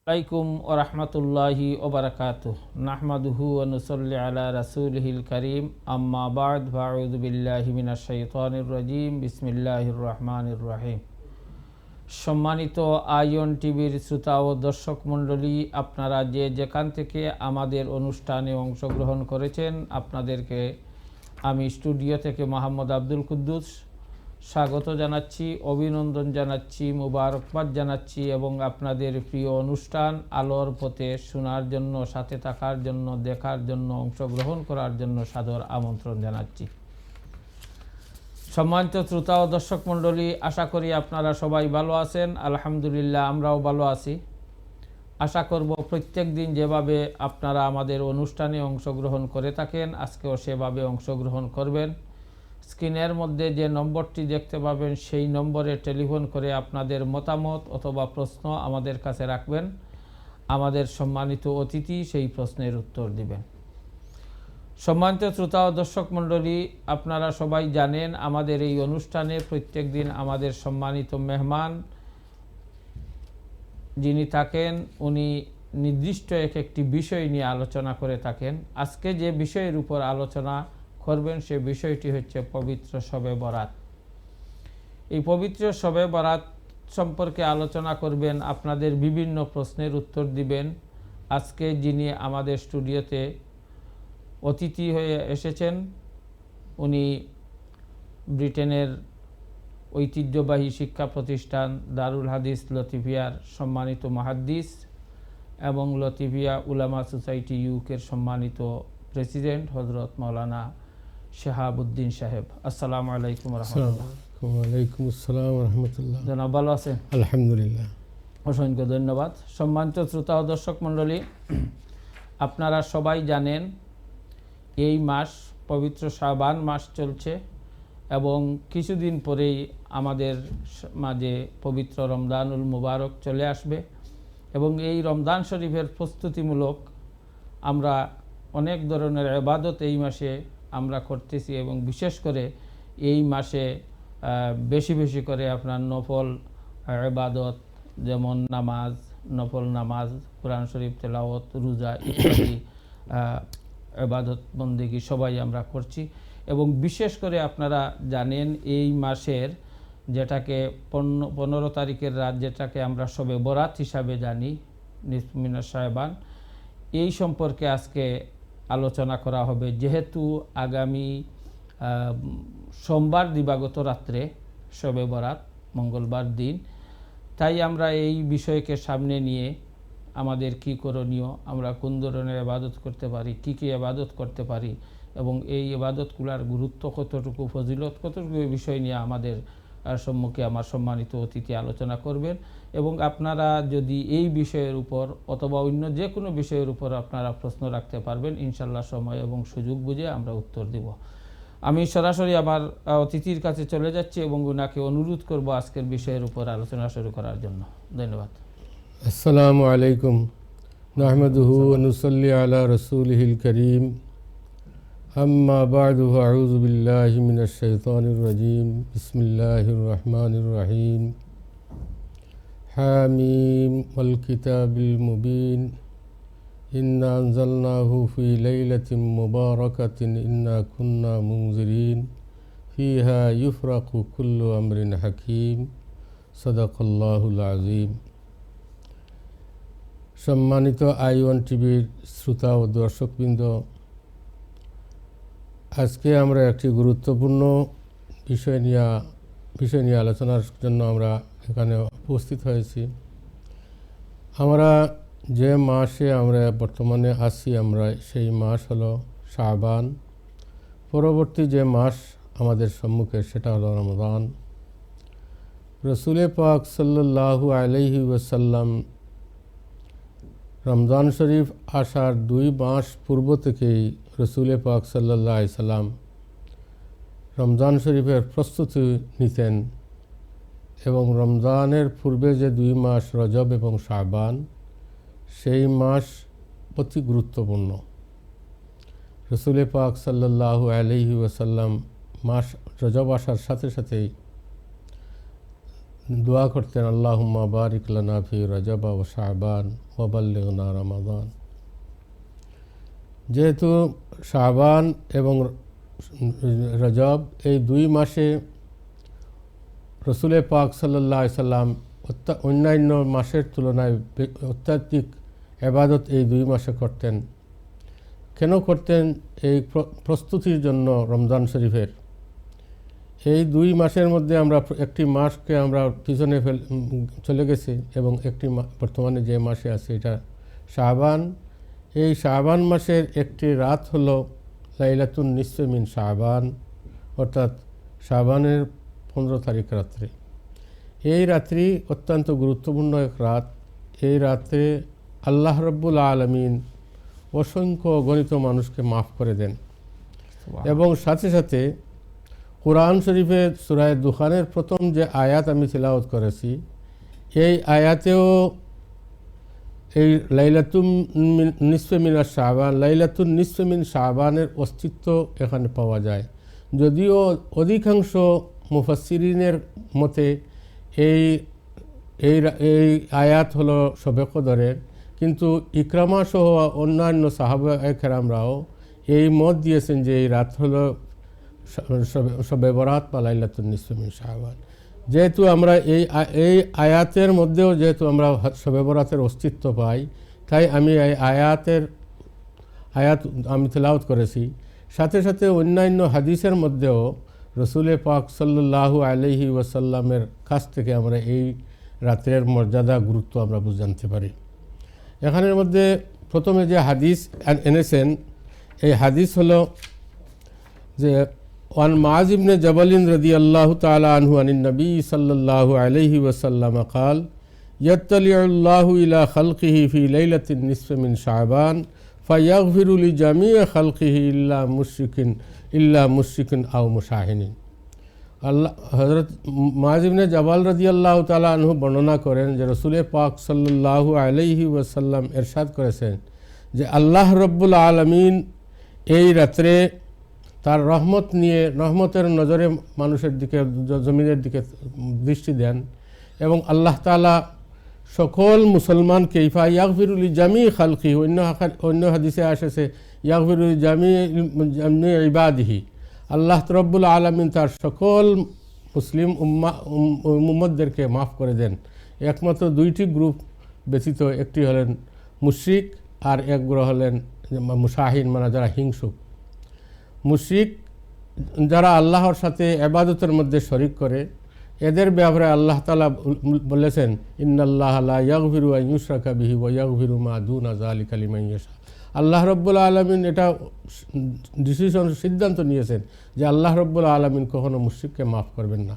আলাইকুম ওয়া রাহমাতুল্লাহি ওয়া বারাকাতুহু নাহমাদুহু ওয়া নুসাল্লি আলা রাসূলিহিল কারীম আম্মা বা'দ ফাআউযু বিল্লাহি মিনাশ শাইতানির রাজীম বিসমিল্লাহির রহমানির রহিম। সম্মানিত আইয়ন টিভির শ্রোতা ও দর্শক মণ্ডলী, আপনারা যে যেখান থেকে আমাদের অনুষ্ঠানে অংশগ্রহণ করেছেন, আপনাদেরকে আমি স্টুডিও থেকে মোহাম্মদ আব্দুল কুদ্দুস স্বাগত জানাচ্ছি, অভিনন্দন জানাচ্ছি, মুবারকবাদ জানাচ্ছি এবং আপনাদের প্রিয় অনুষ্ঠান আলোর পথে শোনার জন্য, সাথে থাকার জন্য, দেখার জন্য, অংশগ্রহণ করার জন্য সাদর আমন্ত্রণ জানাচ্ছি। সম্মানিত শ্রোতা ও দর্শক মণ্ডলী, আশা করি আপনারা সবাই ভালো আছেন। আলহামদুলিল্লাহ, আমরাও ভালো আছি। আশা করব প্রত্যেক দিন যেভাবে আপনারা আমাদের অনুষ্ঠানে অংশগ্রহণ করে থাকেন, আজকেও সেভাবে অংশগ্রহণ করবেন। স্ক্রিনের মধ্যে যে নম্বরটি দেখতে পাবেন, সেই নম্বরে টেলিফোন করে আপনাদের মতামত অথবা প্রশ্ন আমাদের কাছে রাখবেন। আমাদের সম্মানিত অতিথি সেই প্রশ্নের উত্তর দিবেন। সম্মানিত শ্রোতা ও দর্শক মণ্ডলী, আপনারা সবাই জানেন আমাদের এই অনুষ্ঠানে প্রত্যেক দিন আমাদের সম্মানিত মেহমান যিনি থাকেন, উনি নির্দিষ্ট একটি বিষয় নিয়ে আলোচনা করে থাকেন। আজকে যে বিষয়ের উপর আলোচনা করবেন সে বিষয়টি হচ্ছে পবিত্র শবে বরাত। এই পবিত্র শবে বরাত সম্পর্কে আলোচনা করবেন, আপনাদের বিভিন্ন প্রশ্নের উত্তর দিবেন। আজকে যিনি আমাদের স্টুডিওতে অতিথি হয়ে এসেছেন, উনি ব্রিটেনের ঐতিহ্যবাহী শিক্ষা প্রতিষ্ঠান দারুল হাদিস লতিফিয়ার সম্মানিত মুহাদ্দিস এবং লতিফিয়া উলামা সোসাইটি ইউকের সম্মানিত প্রেসিডেন্ট হযরত মাওলানা শাহাবুদ্দিন সাহেব। আসসালামু আলাইকুম রাহমাতুল্লাহ। ওয়ালাইকুম আসসালাম রাহমাতুল্লাহ। জনাব ভালো আছেন? আলহামদুলিল্লাহ। অসংখ্য ধন্যবাদ। সম্মানিত শ্রোতা ও দর্শক মণ্ডলী, আপনারা সবাই জানেন এই মাস পবিত্র শাবান মাস চলছে এবং কিছুদিন পরেই আমাদের মাঝে পবিত্র রমজানুল মুবারক চলে আসবে এবং এই রমজান শরীফের প্রস্তুতিমূলক আমরা অনেক ধরনের ইবাদত এই মাসে আমরা করতেছি এবং বিশেষ করে এই মাসে বেশি বেশি করে আপনার নফল ইবাদত যেমন নামাজ, নফল নামাজ, কোরআন শরীফ তেলাওয়াত, রোজা ইত্যাদি ইবাদত বন্দেগী সবাই আমরা করছি। এবং বিশেষ করে আপনারা জানেন এই মাসের যেটাকে 15 তারিখের রাত, যেটাকে আমরা শবে বরাত হিসাবে জানি, নিসফ মিনাশ শাবান, এই সম্পর্কে আজকে আলোচনা করা হবে। যেহেতু আগামী সোমবার দিবাগত রাত্রে শবে বরাত, মঙ্গলবার দিন, তাই আমরা এই বিষয়কে সামনে নিয়ে আমাদের কি করণীয়, আমরা কোন ধরনের ইবাদত করতে পারি, কি কি ইবাদত করতে পারি এবং এই ইবাদতগুলোর গুরুত্ব কতটুকু, ফজিলত কতটুকু, এই বিষয় নিয়ে আমাদের সম্মুখে আমার সম্মানিত অতিথি আলোচনা করবেন। এবং আপনারা যদি এই বিষয়ের উপর অথবা অন্য যে কোনো বিষয়ের উপর আপনারা প্রশ্ন রাখতে পারবেন, ইনশাল্লাহ সময় এবং সুযোগ বুঝে আমরা উত্তর দেব। আমি সরাসরি আমার অতিথির কাছে চলে যাচ্ছি এবং ওনাকে অনুরোধ করব আজকের বিষয়ের উপর আলোচনা শুরু করার জন্য। ধন্যবাদ। আসসালামু আলাইকুম। নাহমাদুহু ওয়া নুসাল্লি আলা রাসূলিহিল কারীম। আম্মা বা'দু ফাআউযু বিল্লাহি মিনাশ শাইতানির রাজীম। বিসমিল্লাহির রহমানির রহিম। হামিম ওয়াল কিতাবিল মুবিন। ইন্না আনজালনাহু ফি লাইলাতিন মুবারাকাতিন ইন্না কুন্না মুনজিরিন ফিহা ইউফরাকু কুল্লু আমরিন হাকিম। সাদাকাল্লাহুল আযীম। সম্মানিত আইওয়ান টিভির শ্রোতা ও দর্শকবৃন্দ, আজকে আমরা একটি গুরুত্বপূর্ণ বিষয় নিয়ে আলোচনার জন্য আমরা এখানে উপস্থিত হয়েছি। আমরা যে মাসে আমরা বর্তমানে আছি, আমরা সেই মাস হলো শাবান। পরবর্তী যে মাস আমাদের সম্মুখে সেটা হলো রমজান। রাসূল পাক সাল্লাল্লাহু আলাইহি ওয়াসাল্লাম রমজান শরীফ আসার 2 মাস পূর্ব থেকেই রাসূল পাক সাল্লাল্লাহু আলাইহি সাল্লাম রমজান শরীফের প্রস্তুতি নিতেন এবং রমজানের পূর্বে যে 2 মাস রজব এবং শাবান, সেই মাস অতি গুরুত্বপূর্ণ। রাসূল পাক সাল্লাল্লাহু আলাইহি ওয়াসাল্লাম মাস রজব আসার সাথে সাথেই দোয়া করতেন, আল্লাহুম্মা বারিক লানা ফি রজব ওয়া শাবান ওয়া বাল্লিগনা রমাদান। যেহেতু শাবান এবং রজব এই দুই মাসে রসুল পাক সাল্লাল্লাহু আলাইহি সাল্লাম অন্যান্য মাসের তুলনায় অত্যাধিক ইবাদত এই দুই মাসে করতেন। কেন করতেন? এই প্রস্তুতির জন্য রমজান শরীফের। এই দুই মাসের মধ্যে আমরা একটি মাসকে আমরা পিছনে চলে গেছি এবং একটি বর্তমানে যে মাসে আছে এটা শাবান। এই শাবান মাসের একটি রাত হলো লাইলাতুন নিসফে মিন শাবান, অর্থাৎ শাবানের 15 তারিখ রাত্রে। এই রাত্রি অত্যন্ত গুরুত্বপূর্ণ এক রাত। এই রাতে আল্লাহ রব্বুল আলামিন অসংখ্য অগণিত মানুষকে মাফ করে দেন এবং সাথে সাথে কোরআন শরীফে সূরা দুখানের প্রথম যে আয়াত আমি তিলাওয়াত করেছি, এই আয়াতেও এই লাইলাতুন নিসফে মিনাশ শাবান, লাইলাতুন নিসফে মিন শাবানের অস্তিত্ব এখানে পাওয়া যায়। যদিও অধিকাংশ মুফাসসিরিনের মতে এই এই এই আয়াত হলো শবে কদরের, কিন্তু ইকরামা সহ অন্যান্য সাহাবা কেরামরাও এই মত দিয়েছেন যে এই রাত হলো শবে বরাত বা লাইলাতুন নিসফে মিন শাবান। যেহেতু আমরা এই আয়াতের মধ্যেও যেহেতু আমরা শবে বরাতের অস্তিত্ব পাই, তাই আমি এই আয়াত আমি তেলাওয়াত করেছি। সাথে সাথে অন্যান্য হাদিসের মধ্যেও রসুল পাক সাল্লাল্লাহু আলাইহি ওয়াসাল্লামের কাছ থেকে আমরা এই রাতের মর্যাদা গুরুত্ব আমরা জানতে পারি। এখানের মধ্যে প্রথমে যে হাদিস এনেছেন, এই হাদিস হলো যে ওয়ান মুআয ইবনে জাবাল রাদিয়াল্লাহু তাআলা আনহু আনিন নবী সাল্লাল্লাহু আলাইহি ওয়াসাল্লাম قال يطلع الله إلى خلقه في ليلة النصف من شعبان فيغفر لجميع خلقه إلا مشرك أو مشاهن। আল্লাহ হযরত মুআয ইবনে জাবাল রাদিয়াল্লাহু তাআলা আনহু বর্ণনা করেন যে রাসূল পাক সাল্লাল্লাহু আলাইহি ওয়াসাল্লাম ইরশাদ করেছেন যে আল্লাহ রব্বুল আলামিন এই রাত্রে তার রহমত নিয়ে রহমতের নজরে মানুষের দিকে, জমিনের দিকে দৃষ্টি দেন এবং আল্লাহ তাআলা সকল মুসলমানকে ইয়াগফিরু লিজামি খালকি, অন্য হাদিসে আসেছে ইয়াগফিরু লিজামি ইবাদিহি, আল্লাহ রব্বুল আলামিন তার সকল মুসলিম উম্মতদেরকে মাফ করে দেন। একমাত্র দুইটি গ্রুপ ব্যতীত, একটি হলেন মুশরিক আর এক গ্রুপ হলেন মুশাহিন, মানে যারা হিংসুক। মুশরিক যারা আল্লাহর সাথে ইবাদতের মধ্যে শরিক করে, এদের ব্যাপারে আল্লাহ তাআলা বলেছেন ইন্নাল্লাহা লা ইয়াগফিরু আন ইউশরাকা বিহি ওয়া ইয়াগফিরু মা দুনা যালিকা লিমান ইয়াশা। আল্লাহ রব্বুল আলামিন এটা সিদ্ধান্ত নিয়েছেন যে আল্লাহ রব্বুল আলামিন কখনো মুশরিককে মাফ করবেন না,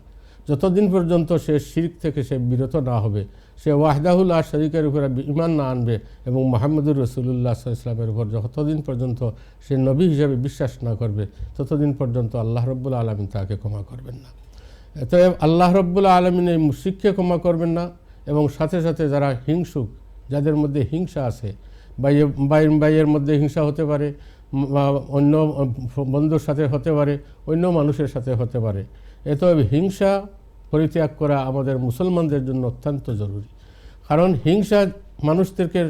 যতদিন পর্যন্ত সে শিরক থেকে সে বিরত না হবে, সে ওয়াহদাহু লা শারীকের উপরে ঈমান না আনবে এবং মুহাম্মদুর রাসূলুল্লাহ সাল্লাল্লাহু আলাইহি ওয়াসাল্লামের উপর যতদিন পর্যন্ত সে নবী হিসেবে বিশ্বাস না করবে, ততদিন পর্যন্ত আল্লাহ রব্বুল আলামিন তাকে ক্ষমা করবেন না। অতএব আল্লাহ রব্বুল আলামিন এই মুশরিককে ক্ষমা করবেন না এবং সাথে সাথে যারা হিংসুক, যাদের মধ্যে হিংসা আছে, ভাইয়ের মধ্যে হিংসা হতে পারে, অন্য বন্ধুর সাথে হতে পারে, অন্য মানুষের সাথে হতে পারে, অতএব হিংসা পরিত্যাগ করা আমাদের মুসলমানদের জন্য অত্যন্ত জরুরি। কারণ হিংসা মানুষদেরকে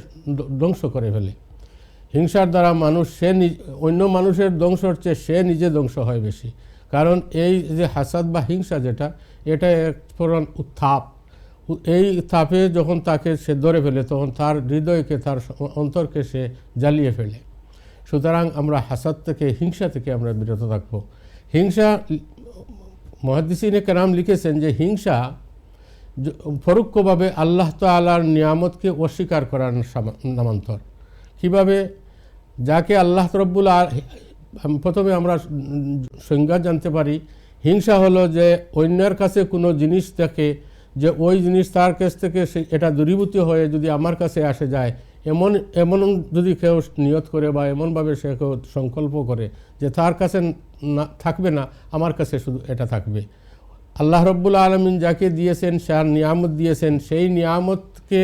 ধ্বংস করে ফেলে। হিংসার দ্বারা মানুষ অন্য মানুষের ধ্বংসর চেয়ে সে নিজে ধ্বংস হয় বেশি। কারণ এই যে হাসাদ বা হিংসা যেটা, এটা এক পুরান উত্থাপ। এই তাপে যখন তাকে সে ধরে ফেলে তখন তার হৃদয়কে, তার অন্তরকে সে জ্বালিয়ে ফেলে। সুতরাং আমরা হাসাদ থেকে, হিংসা থেকে আমরা বিরত থাকবো। হিংসা, মুহাদ্দিসিনে কেরাম লিখেছেন যে হিংসা পরোক্ষভাবে আল্লাহ তাআলার নিয়ামতকে অস্বীকার করার নামান্তর। কীভাবে? যাকে আল্লাহ রব্বুল প্রথমে আমরা সংজ্ঞা জানতে পারি। হিংসা হলো যে অন্যের কাছে কোনো জিনিস থাকে, যে ওই জিনিস তার কাছ থেকে এটা দূরীভূত হয়ে যদি আমার কাছে আসে যায়, এমন যদি কেউ নিয়ত করে বা এমনভাবে সে কেউ সংকল্প করে যে তার কাছে না থাকবে না, আমার কাছে শুধু এটা থাকবে। আল্লাহ রব্বুল আলামিন যাকে দিয়েছেন, যার নিয়ামত দিয়েছেন, সেই নিয়ামতকে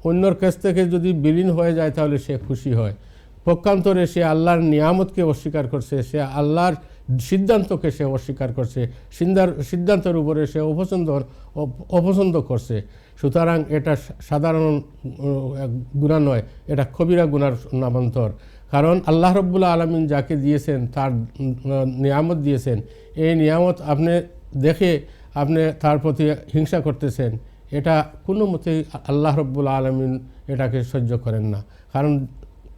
অন্যর কাছ থেকে যদি বিলীন হয়ে যায় তাহলে সে খুশি হয়। পক্ষান্তরে সে আল্লাহর নিয়ামতকে অস্বীকার করছে, সে আল্লাহর সিদ্ধান্তকে সে অস্বীকার করছে, সিদ্ধান্তের উপরে সে অপছন্দ করছে। সুতরাং এটা সাধারণ গুনাহ নয়, এটা কবিরা গুনার নামান্তর। কারণ আল্লাহ রাব্বুল আলামিন যাকে দিয়েছেন, তার নিয়ামত দিয়েছেন, এই নিয়ামত আপনি দেখে আপনি তার প্রতি হিংসা করতেছেন, এটা কোনো মতেই আল্লাহ রাব্বুল আলামিন এটাকে সহ্য করেন না। কারণ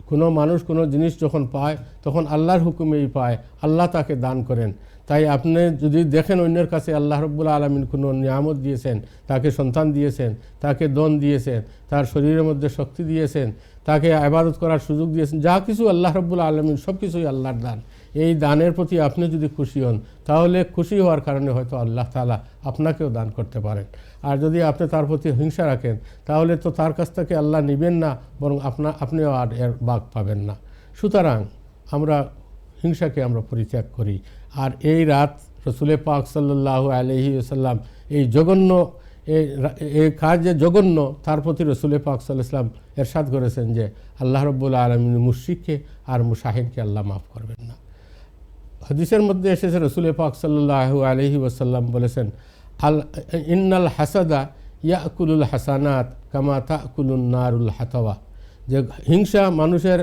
কোনো মানুষ কোনো জিনিস যখন পায় তখন আল্লাহর হুকুমেই পায়, আল্লাহ তাকে দান করেন। তাই আপনি যদি দেখেন অন্যের কাছে আল্লাহ রাব্বুল আলামিন কোনো নিয়ামত দিয়েছেন, তাকে সন্তান দিয়েছেন, তাকে ধন দিয়েছেন, তার শরীরের মধ্যে শক্তি দিয়েছেন, তাকে ইবাদত করার সুযোগ দিয়েছেন, যা কিছু আল্লাহ রাব্বুল আলামিন সব কিছুই আল্লাহর দান। এই দানের প্রতি আপনি যদি খুশি হন, তাহলে খুশি হওয়ার কারণে হয়তো আল্লাহ তাআলা আপনাকেও দান করতে পারেন। আর যদি আপনি তার প্রতি হিংসা রাখেন, তাহলে তো তার কাছ থেকে আল্লাহ নেবেন না, বরং আপনিও আর এর ভাগ পাবেন না। সুতরাং আমরা হিংসাকে আমরা পরিত্যাগ করি। আর এই রাত রাসূল পাক সাল্লাল্লাহু আলাইহি ওয়াসাল্লাম এই জঘন্য এই কাজ যে জঘন্য, তার প্রতি রাসূল পাক সাল্লাল্লাহু আলাইহি ওয়াসাল্লাম ইরশাদ করেছেন যে আল্লাহ রাব্বুল আলামিন মুশরিককে আর মুশাহিদকে আল্লাহ মাফ করবেন না। হাদিসের মধ্যে এসেছে রাসূল পাক সাল্লাল্লাহু আলাইহি ওয়াসাল্লাম বলেছেন, ইন্নাল হাসাদা ইয়াকুলুল হাসানাত কামা তাকুলুন নারুল হাতাওয়া, যে হিংসা মানুষের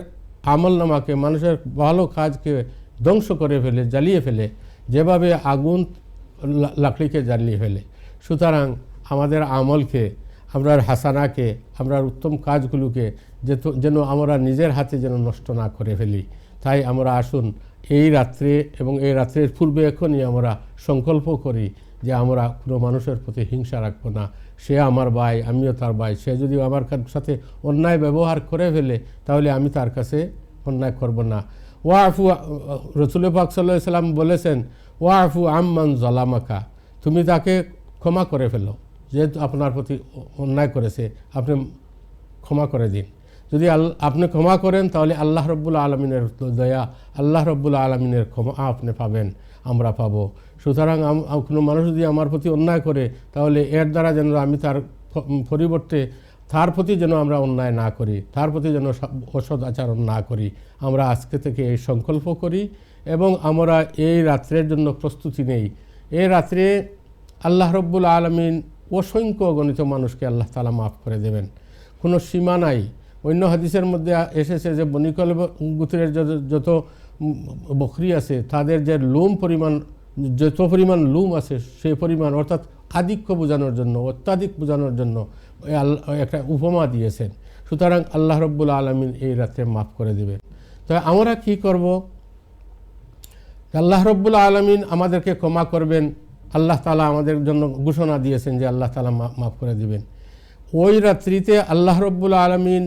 আমলনামাকে, মানুষের ভালো কাজকে ধ্বংস করে ফেলে, জ্বালিয়ে ফেলে, যেভাবে আগুন লাকড়িকে জ্বালিয়ে ফেলে। সুতরাং আমাদের আমলকে, আমরার হাসানাকে, আমরার উত্তম কাজগুলোকে যেন আমরা নিজের হাতে যেন নষ্ট না করে ফেলি। তাই আমরা আসুন এই রাত্রে এবং এই রাত্রের পূর্বে এখনই আমরা সংকল্প করি যে আমরা কোনো মানুষের প্রতি হিংসা রাখবো না। সে আমার ভাই, আমিও তার ভাই। সে যদি আমার সাথে অন্যায় ব্যবহার করে ফেলে, তাহলে আমি তার কাছে অন্যায় করব না। ওয়াফু, রাসূল পাক সাল্লাল্লাহু আলাইহি ওয়াসাল্লাম বলেছেন, ওয়াফু আম্মান যালামাকা, তুমি তাকে ক্ষমা করে ফেলো, যেহেতু আপনার প্রতি অন্যায় করেছে আপনি ক্ষমা করে দিন। যদি আপনি ক্ষমা করেন, তাহলে আল্লাহ রাব্বুল আলামিনের দয়া, আল্লাহ রাব্বুল আলামিনের ক্ষমা আপনি পাবেন, আমরা পাবো। সুতরাং কোনো মানুষ যদি আমার প্রতি অন্যায় করে, তাহলে এর দ্বারা যেন আমি তার পরিবর্তে তার প্রতি যেন আমরা অন্যায় না করি, তার প্রতি যেন অসৎ আচরণ না করি। আমরা আজকে থেকে এই সংকল্প করি এবং আমরা এই রাত্রের জন্য প্রস্তুতি নেই। এই রাত্রে আল্লাহ রাব্বুল আলামিন অসংখ্য অগণিত মানুষকে আল্লাহ তাআলা মাফ করে দেবেন, কোনো সীমা নাই। অন্য হাদিসের মধ্যে এসেছে যে বনী কলব গোত্রের যত বকরি আছে, তাদের যে যত পরিমাণ লুম আছে, সেই পরিমাণ, অর্থাৎ আধিক্য বোঝানোর জন্য, অত্যাধিক বোঝানোর জন্য একটা উপমা দিয়েছেন। সুতরাং আল্লাহ রাব্বুল আলামিন এই রাত্রে মাফ করে দেবেন। তো আমরা কি করব? আল্লাহ রাব্বুল আলামিন আমাদেরকে ক্ষমা করবেন, আল্লাহ তাআলা আমাদের জন্য ঘোষণা দিয়েছেন যে আল্লাহ তাআলা মাফ করে দিবেন। ওই রাত্রিতে আল্লাহ রাব্বুল আলামিন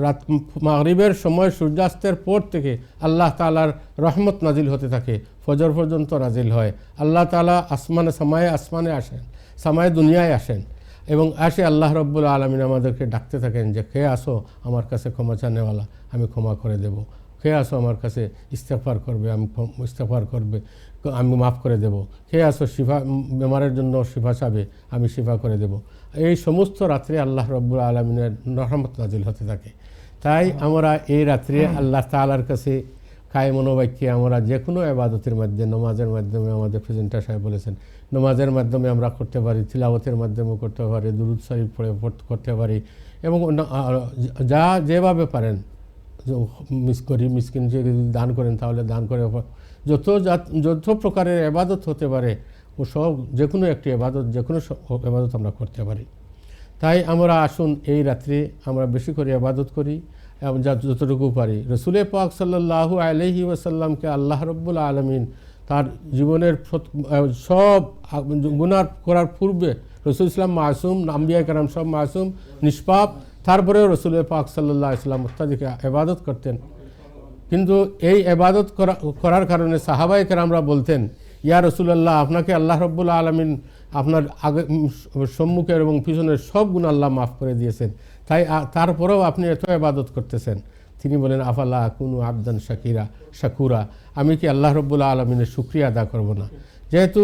রাত মাগরিবের সময় সূর্যাস্তের পর থেকে আল্লাহ তাআলার রহমত নাজিল হতে থাকে, ফজর পর্যন্ত নাজিল হয়। আল্লাহ তাআলা আসমানে আসেন, সামায়ে দুনিয়ায় আসেন এবং আসে আল্লাহ রাব্বুল আলামিন আমাদেরকে ডাকতে থাকেন যে কে আসো আমার কাছে ক্ষমা চানেওয়ালা, আমি ক্ষমা করে দেব। কে আসো আমার কাছে ইস্তেগফার করবে, আমি মাফ করে দেব। কে আসো শিফা, বেমারের জন্য শিফা চাবে, আমি শিফা করে দেব। এই সমস্ত রাত্রে আল্লাহ রাব্বুল আলামিনের রহমত নাজিল হতে থাকে। তাই আমরা এই রাত্রে আল্লাহ তাআলার কাছে কায়ে মনোবাক্যে আমরা যে কোনো ইবাদতের মাধ্যমে, নামাজের মাধ্যমে, আমাদের প্রেজেন্টার সাহেব বলেছেন, নামাজের মাধ্যমে আমরা করতে পারি, তিলাওয়াতের মাধ্যমে করতে পারি, দুরূদ শরীফ পড়ে করতে পারি এবং যা যেভাবে পারেন মিসকিন যদি দান করেন তাহলে দান করে, যত প্রকারের ইবাদত হতে পারে ও সব যে কোনো একটি ইবাদত, যে কোনো ইবাদত আমরা করতে পারি। তাই আমরা আসুন এই রাত্রে আমরা বেশি করে ইবাদত করি এবং যতটুকু পারি। রাসূল পাক সাল্লাল্লাহু আলাইহি ওয়াসাল্লামকে আল্লাহ রাব্বুল আলামিন তার জীবনের সব গুনাহ করার পূর্বে রাসূল ইসলাম মাসুম, আম্বিয়া কেরাম সব মাসুম, নিষ্পাপ, তারপরেও রাসূল পাক সাল্লাল্লাহু আলাইহি ওয়াসাল্লাম অত্যাধিক ইবাদত করতেন। কিন্তু এই ইবাদত করার কারণে সাহাবায়ে কেরামরা বলতেন, ইয়া রাসূলুল্লাহ, আপনাকে আল্লাহ রাব্বুল আলামিন আপনার আগে সম্মুখের এবং পিছনের সব গুনাহ আল্লাহ মাফ করে দিয়েছেন, তাই তারপরেও আপনি এত ইবাদত করতেছেন। তিনি বলেন, আফালা আকুনু আবদান শাকুরা, আমি কি আল্লাহ রাব্বুল আলামিনের শুকরিয়া আদা করব না? যেহেতু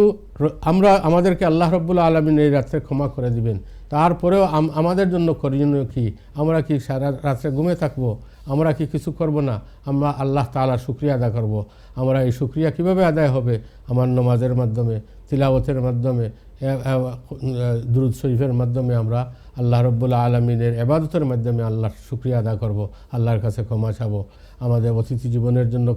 আমাদেরকে আল্লাহ রাব্বুল আলামিন এই রাত্রে ক্ষমা করে দিবেন, তারপরেও আমাদের জন্য করণীয় কি? আমরা কি সারা রাত্রে ঘুমিয়ে থাকবো? আমরা কি কিছু করব না? আমরা আল্লাহ তাআলার শুকরিয়া আদায় করব। আমরা এই শুকরিয়া কিভাবে আদায় হবে? আমার নামাজের মাধ্যমে, তিলাওয়াতের মাধ্যমে, দুরূদ শরীফের মাধ্যমে আমরা আল্লাহ রাব্বুল আলামিনের ইবাদতের মাধ্যমে আল্লাহর শুকরিয়া আদায় করব, আল্লাহর কাছে ক্ষমা চাবো। আমাদের অতিথি জীবনের জন্য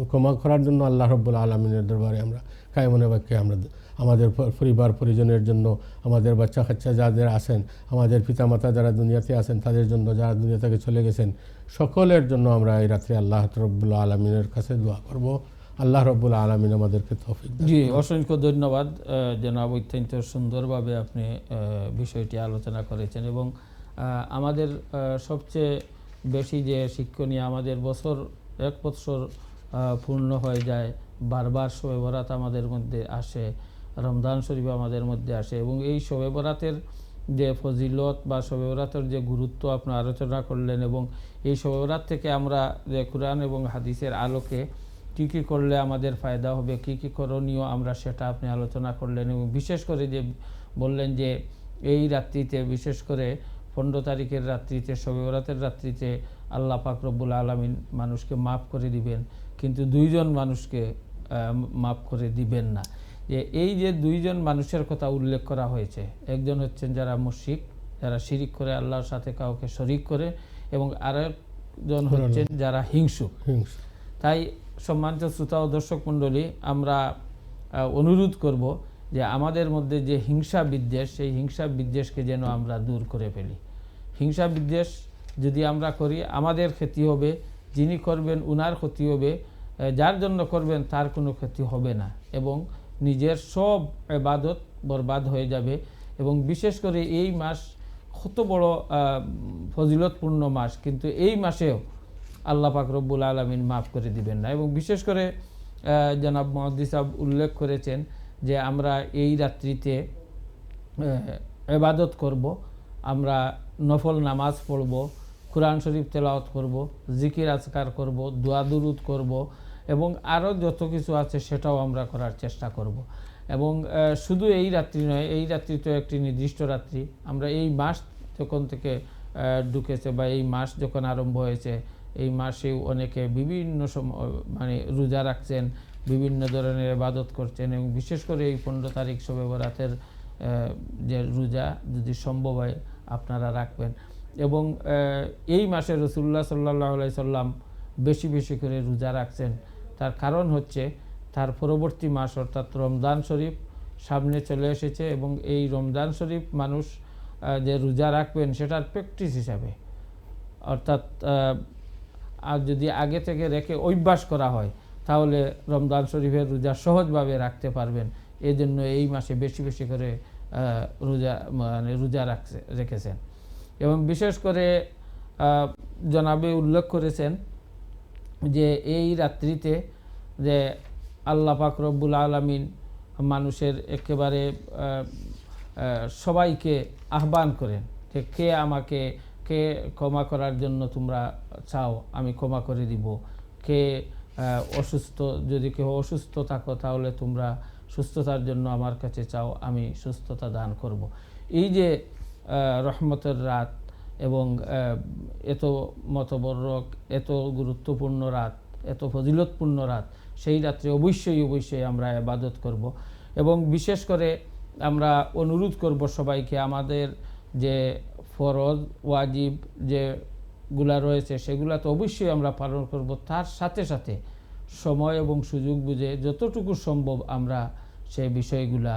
ক্ষমা করার জন্য আল্লাহ রাব্বুল আলামিনের দরবারে আমরা কায়মনে বাক্যে আমরা আমাদের পরিবার পরিজনের জন্য, আমাদের বাচ্চা কাচ্চা যাদের আছেন, আমাদের পিতামাতা যারা দুনিয়াতে আছেন তাদের জন্য, যারা দুনিয়া থেকে চলে গেছেন সকলের জন্য আমরা এই রাত্রে আল্লাহ রাব্বুল আলামিনের কাছে দোয়া করব। আল্লাহ রাব্বুল আলামিন আমাদেরকে তৌফিক দান। জি, অসংখ্য ধন্যবাদ জনাব। অত্যন্ত সুন্দরভাবে আপনি বিষয়টি আলোচনা করেছেন এবং আমাদের সবচেয়ে বেশি যে শিক্ষণীয়, আমাদের এক বছর পূর্ণ হয়ে যায়, বারবার শবে বরাত আমাদের মধ্যে আসে, রমজান শরীফ আমাদের মধ্যে আসে এবং এই শবে বরাতের যে ফজিলত বা শবে বরাতের যে গুরুত্ব আপনি আলোচনা করলেন এবং এই শবে বরাত থেকে আমরা যে কুরআন এবং হাদিসের আলোকে কী কী করলে আমাদের ফায়দা হবে, কী কী করণীয়, আমরা সেটা আপনি আলোচনা করলেন এবং বিশেষ করে যে বললেন যে এই রাত্রিতে, বিশেষ করে 15 তারিখের রাত্রিতে, শবে বরাতের রাত্রিতে আল্লাহ পাক রব্বুল আলামিন মানুষকে মাফ করে দিবেন, কিন্তু 2 জন মানুষকে মাফ করে দিবেন না। যে এই যে 2 জন মানুষের কথা উল্লেখ করা হয়েছে, একজন হচ্ছেন যারা মুশরিক, যারা শিরিক করে আল্লাহর সাথে কাউকে শরিক করে, এবং আরেকজন হচ্ছেন যারা হিংসুক। তাই সম্মানিত শ্রোতা ও দর্শক মণ্ডলী, আমরা অনুরোধ করব যে আমাদের মধ্যে যে হিংসা বিদ্বেষ, সেই হিংসা বিদ্বেষকে যেন আমরা দূর করে ফেলি। হিংসা বিদ্বেষ যদি আমরা করি, আমাদের ক্ষতি হবে, যিনি করবেন উনার ক্ষতি হবে, যার জন্য করবেন তার কোনো ক্ষতি হবে না এবং নিজের সব ইবাদত বরবাদ হয়ে যাবে। এবং বিশেষ করে এই মাস কত বড় ফজিলতপূর্ণ মাস, কিন্তু এই মাসেও আল্লাহ পাক রব্বুল আলামিন মাফ করে দিবেন না। এবং বিশেষ করে জনাব মুহাদ্দিস সাহেব উল্লেখ করেছেন যে আমরা এই রাত্রিতে ইবাদত করব, আমরা নফল নামাজ পড়ব, কুরআন শরীফ তেলাওয়াত করব, জিকির আজকার করব, দোয়া দুরুদ করব এবং আরও যত কিছু আছে সেটাও আমরা করার চেষ্টা করব। এবং শুধু এই রাত্রি নয়, এই রাত্রি তো একটি নির্দিষ্ট রাত্রি। আমরা এই মাস যখন থেকে ঢুকেছে বা এই মাস যখন আরম্ভ হয়েছে, এই মাসেও অনেকে বিভিন্ন সময় রোজা রাখছেন, বিভিন্ন ধরনের ইবাদত করছেন এবং বিশেষ করে এই 15 তারিখ শবে বরাতের যে রোজা যদি সম্ভব হয় আপনারা রাখবেন। এবং এই মাসে রাসূলুল্লাহ সাল্লাল্লাহু আলাইহি সাল্লাম বেশি বেশি করে রোজা রাখছেন। তার কারণ হচ্ছে তার পরবর্তী মাস অর্থাৎ রমজান শরীফ সামনে চলে এসেছে এবং এই রমজান শরীফ মানুষ যে রোজা রাখবেন সেটার প্র্যাকটিস হিসাবে, অর্থাৎ আর যদি আগে থেকে রেখে অভ্যাস করা হয় তাহলে রমজান শরীফের রোজা সহজভাবে রাখতে পারবেন। এই জন্য এই মাসে বেশি বেশি করে রোজা রেখেছেন। এবং বিশেষ করে জনাবে উল্লেখ করেছেন যে এই রাত্রিতে যে আল্লাহ পাক রব্বুল আলামিন মানুষের একেবারে সবাইকে আহ্বান করেন যে কে ক্ষমা করার জন্য তোমরা চাও, আমি ক্ষমা করে দিব। কে অসুস্থ, যদি কেউ অসুস্থ থাকো তাহলে তোমরা সুস্থতার জন্য আমার কাছে চাও, আমি সুস্থতা দান করব। এই যে রহমতের রাত এবং এত মতবরক, এত গুরুত্বপূর্ণ রাত, এত ফজিলতপূর্ণ রাত, সেই রাত্রে অবশ্যই আমরা ইবাদত করব। এবং বিশেষ করে আমরা অনুরোধ করব সবাইকে, আমাদের যে ফরজ ওয়াজিব যেগুলা রয়েছে সেগুলা তো অবশ্যই আমরা পালন করব, তার সাথে সাথে সময় এবং সুযোগ বুঝে যতটুকু সম্ভব আমরা সেই বিষয়গুলা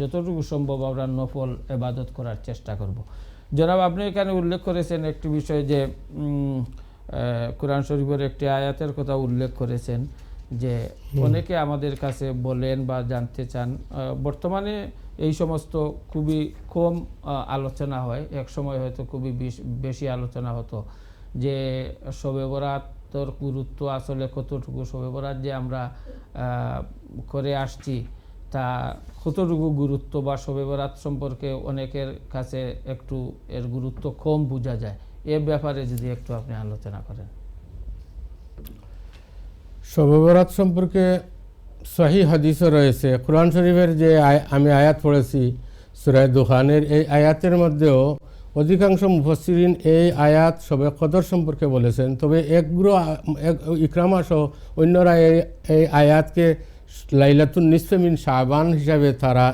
যতটুকু সম্ভব আমরা নফল ইবাদত করার চেষ্টা করব। জনাব, আপনি এখানে উল্লেখ করেছেন একটি বিষয় যে কুরআন শরীফের একটি আয়াতের কথা উল্লেখ করেছেন যে অনেকে আমাদের কাছে বলেন বা জানতে চান। বর্তমানে এই সমস্ত খুবই কম আলোচনা হয়, এক সময় হয়তো খুবই বেশি আলোচনা হতো যে শবে বরাতের গুরুত্ব আসলে কতটুকু, শবে বরাত যে আমরা করে আসছি তা কতটুকু গুরুত্ব, বা শবে বরাত সম্পর্কে অনেকের কাছে একটু এর গুরুত্ব কম বোঝা যায়, এ ব্যাপারে যদি একটু আপনি আলোচনা করেন। শবে বরাত সম্পর্কে সহিহ হাদিসও রয়েছে। কুরআন শরীফের যে আমি আয়াত পড়েছি সূরা দুখানের, এই আয়াতের মধ্যেও অধিকাংশ মুফাসসিরিন এই আয়াত শবে কদর সম্পর্কে বলেছেন, তবে ইকরামা সহ অন্যরা এই আয়াতকে লাইলাতুন নিসফে মিন শাবান হিসাবে তারা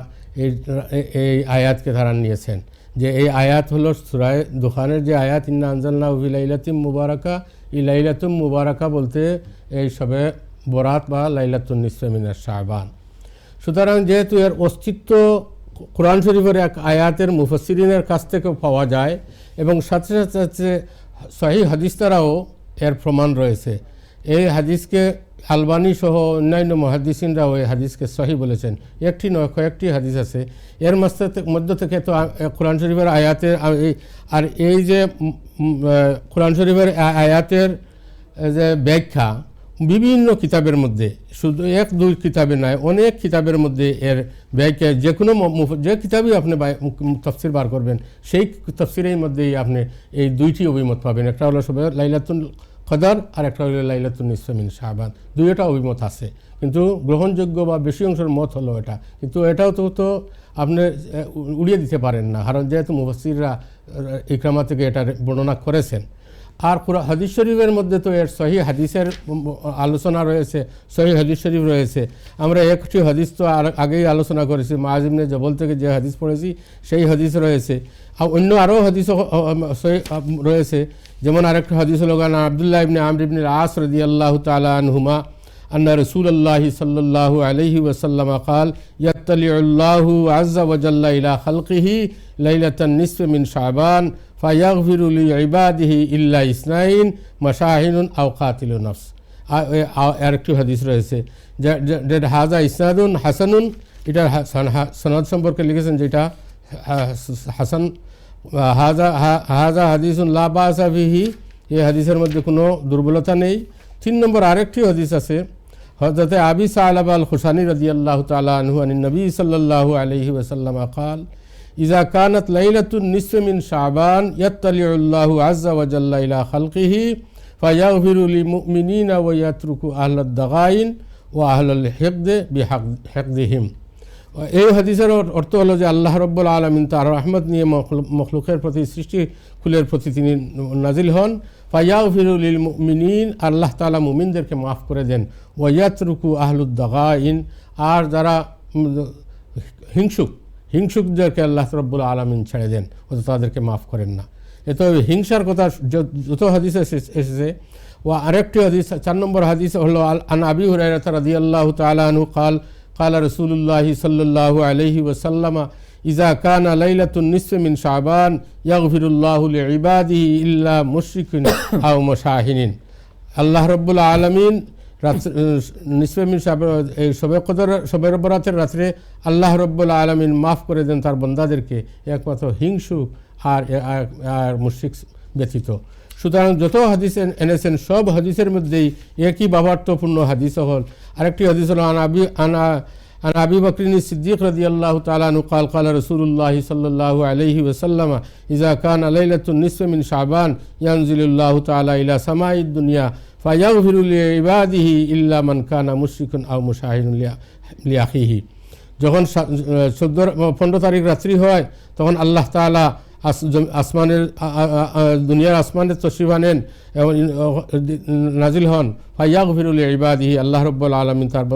এই আয়াতকে তারা নিয়েছেন, যে এই আয়াত হলো সূরা দুখানের যে আয়াত ইন্না আনজালনাহু ফি লাইলাতিন মুবারাকা, এই লাইলাতুন মুবারাকা বলতে এই শবে বরাত বা লাইলাতুন নিসফে মিন শাবান। সুতরাং যেহেতু এর অস্তিত্ব কোরআন শরীফের এক আয়াতের মুফাসসিরিনের কাছ থেকে পাওয়া যায় এবং সাথে সাথে সহিহ হাদিস দ্বারাও এর প্রমাণ রয়েছে, এই হাদিসকে আলবানী সহ অন্যান্য মুহাদ্দিসিনরাও এই হাদিসকে সহিহ বলেছেন। একটি নয়, কয়েকটি হাদিস আছে। এর মধ্য থেকে তো কোরআন শরীফের আয়াতের আর এই যে কোরআন শরীফের আয়াতের যে ব্যাখ্যা বিভিন্ন কিতাবের মধ্যে, শুধু এক দুই কিতাবে নয়, অনেক কিতাবের মধ্যে এর ব্যাখ্যা, যে কিতাবই আপনি তাফসীর বার করবেন সেই তাফসীরের মধ্যেই আপনি এই দুইটি অভিমত পাবেন। একটা হলো শবে লাইলাতুল কদর আর একটা হলো লাইলাতুন নিসফে মিন শাবান। দুইটা অভিমত আছে, কিন্তু গ্রহণযোগ্য বা বেশি অংশের মত হলো এটা। কিন্তু এটাও তো আপনি উড়িয়ে দিতে পারেন না, কারণ যেহেতু মুফাসসিররা ইকরামা থেকে এটা বর্ণনা করেছেন। আর হাদিস শরীফের মধ্যে তো এর সহিহ হাদিসের আলোচনা রয়েছে, সহিহ হাদিস শরীফ রয়েছে। আমরা একটি হাদিস তো আগেই আলোচনা করেছি, মুআয ইবনে জবল থেকে যে হাদিস পড়েছি সেই হাদিস রয়েছে। আর অন্য আরও হাদিসও রয়েছে, যেমন আরেকটা হাদিস হলো আব্দুল্লাহ ইবনে আমর ইবনে আস রাদিয়াল্লাহু তাআলা আনহুমা আন্না রাসূলুল্লাহি সাল্লাল্লাহু আলাইহি ওয়াসাল্লাম قال يطلع الله عز وجل إلى خلقه ليلة النصف من شعبان فيغفر لعباده إلا اثنين مشاهن أو قاتل نفس। আরেকটি হাদিস রয়েছে যে হাজা ইসনাদুন হাসানুন, এটা সনদ সম্পর্কে লিখেছেন যেটা হাসান, হাজা হাদিসুন লা বাসা বিহি, এই হাদিসের মধ্যে কোনো দুর্বলতা নেই। 3 নম্বর আরেকটি হাদিস আছে হযরত আবি সালাবা আল খুশানি রাদিয়াল্লাহু তাআলা আনহু আনিন নবী সাল্লাল্লাহু আলাইহি ওয়াসাল্লাম قال إذا كانت ليلة النصف من شعبان يطلع الله عز وجل إلى خلقه فيغفر للمؤمنين ويترك أهل الضغائن وأهل الحقد بحقدهم। এই হাদিসের অর্থ হলো যে আল্লাহ রাব্বুল আলামিন তার রহমত নিয়ে মখলুকের প্রতি, সৃষ্টি কুলের প্রতি তিনি নাজিল হন। ফায়াগফিরু লিল মুমিনিন, আল্লাহ তাআলা মুমিনদেরকে মাফ করে দেন। ওয়া ইয়াতরুকু আহলুদ দাগাইন, আর যারা হিংসুকদেরকে আল্লাহ রাব্বুল আলামিন ছেড়ে দেন, অথবা তাদেরকে মাফ করেন না। এত হিংসার কথা যত হাদিসে এসেছে। ও আরেকটি হাদিস 4 নম্বর হাদিস হলো আন আবি হুরায়রা রাদিয়াল্লাহু তাআলা আনহু قال قال رسول الله صلى الله عليه وسلم إذا كان ليلة النصف من شعبان يغفر الله لعباده إلا مشرك أو مشاهن। আল্লাহ রাব্বুল আলামিন নিসফে মিন শাবান, এই শবে বরাতের রাত্রে আল্লাহ রাব্বুল আলামিন মাফ করে দেন তার বান্দাদেরকে, একমাত্র হিংসুক আর মুশরিক ব্যতীত। সুতরাং যত হাদিস এনেছেন সব হাদিসের মধ্যেই একই বাবার্থপূর্ণ হাদিস হল। আরেকটি হাদিস হল আন আবি বকরিন সিদ্দিক রাদিয়াল্লাহু তাআলা আনহু قال قال رسول الله صلى الله عليه وسلم إذا كان ليلة النصف من شعبان ينزل الله تعالى إلى سماء الدنيا فيغفر لعباده إلا من كان مشركا أو مشاهدا لأخيه। যখন 15 তারিখ রাত্রি হয় তখন আল্লাহ তাআলা আসমানের দুনিয়ার আসমানের তশরিফ আনেন এবং নাজিল হন। ফায়াগফিরু লিইবাদিহি, আল্লাহ রাব্বুল আলামিন তার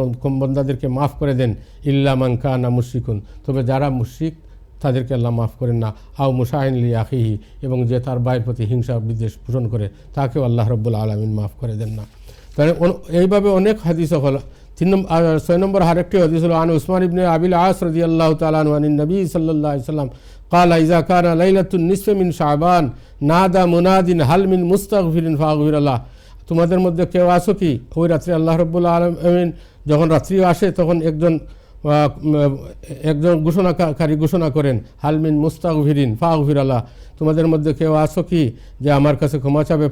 বান্দাদেরকে মাফ করে দেন। ইল্লা মান কানা মুশরিকুন, তবে যারা মুশরিক তাদেরকে আল্লাহ মাফ করেন না। আও মুশাহিন লিআখিহি, এবং যে তার ভাইয়ের প্রতি হিংসা বিদ্বেষ পোষণ করে তাকেও আল্লাহ রাব্বুল আলামিন মাফ করে দেন না। তাহলে এইভাবে অনেক হাদিস হল। 6 নম্বর আরেকটি হাদিস হলো আন উসমান ইবনে আবিল আস রাদিয়াল্লাহু তাআলা আনহু আনিন নবী সাল্লাল্লাহু আলাইহি ওয়াসাল্লাম قال إذا كان ليلة النصف من شعبان نادى مناد هل من مستغفر فاغفر له। তোমাদের মধ্যে কেউ আছো কি? ওই রাত্রে আল্লাহ রাব্বুল আলামিন যখন রাত্রি আসে তখন একজন ঘোষণাকারী ঘোষণা করেন হাল মিন মুস্তাগফিরিন ফাগফির আল্লাহ, তোমাদের মধ্যে কেউ আছো কি যে আমার কাছে ক্ষমা চাবে,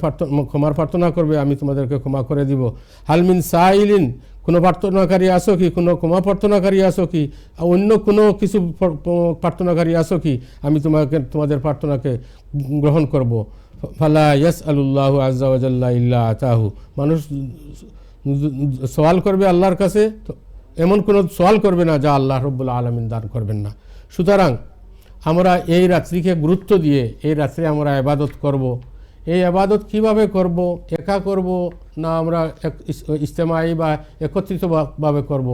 ক্ষমার প্রার্থনা করবে, আমি তোমাদেরকে ক্ষমা করে দিব। হাল মিন সাইলিন, কোনো প্রার্থনাকারী আসো কি, কোনো ক্ষমা প্রার্থনাকারী আসো কি, অন্য কোনো কিছু প্রার্থনাকারী আসো কি, আমি তোমাদের প্রার্থনাকে গ্রহণ করব। ফালা ইয়াসআলুল্লাহু আযজা ওয়া জাল্লা ইল্লা আতাহু, মানুষ সওয়াল করবে আল্লাহর কাছে, এমন কোনো সওয়াল করবে না যা আল্লাহ রাব্বুল আলামিন দান করবেন না। সুতরাং আমরা এই রাত্রিকে গুরুত্ব দিয়ে এই রাত্রে আমরা ইবাদত করব। এই ইবাদত কিভাবে করব, একা করব না আমরা ইজতেমাই বা একত্রিতভাবে করব,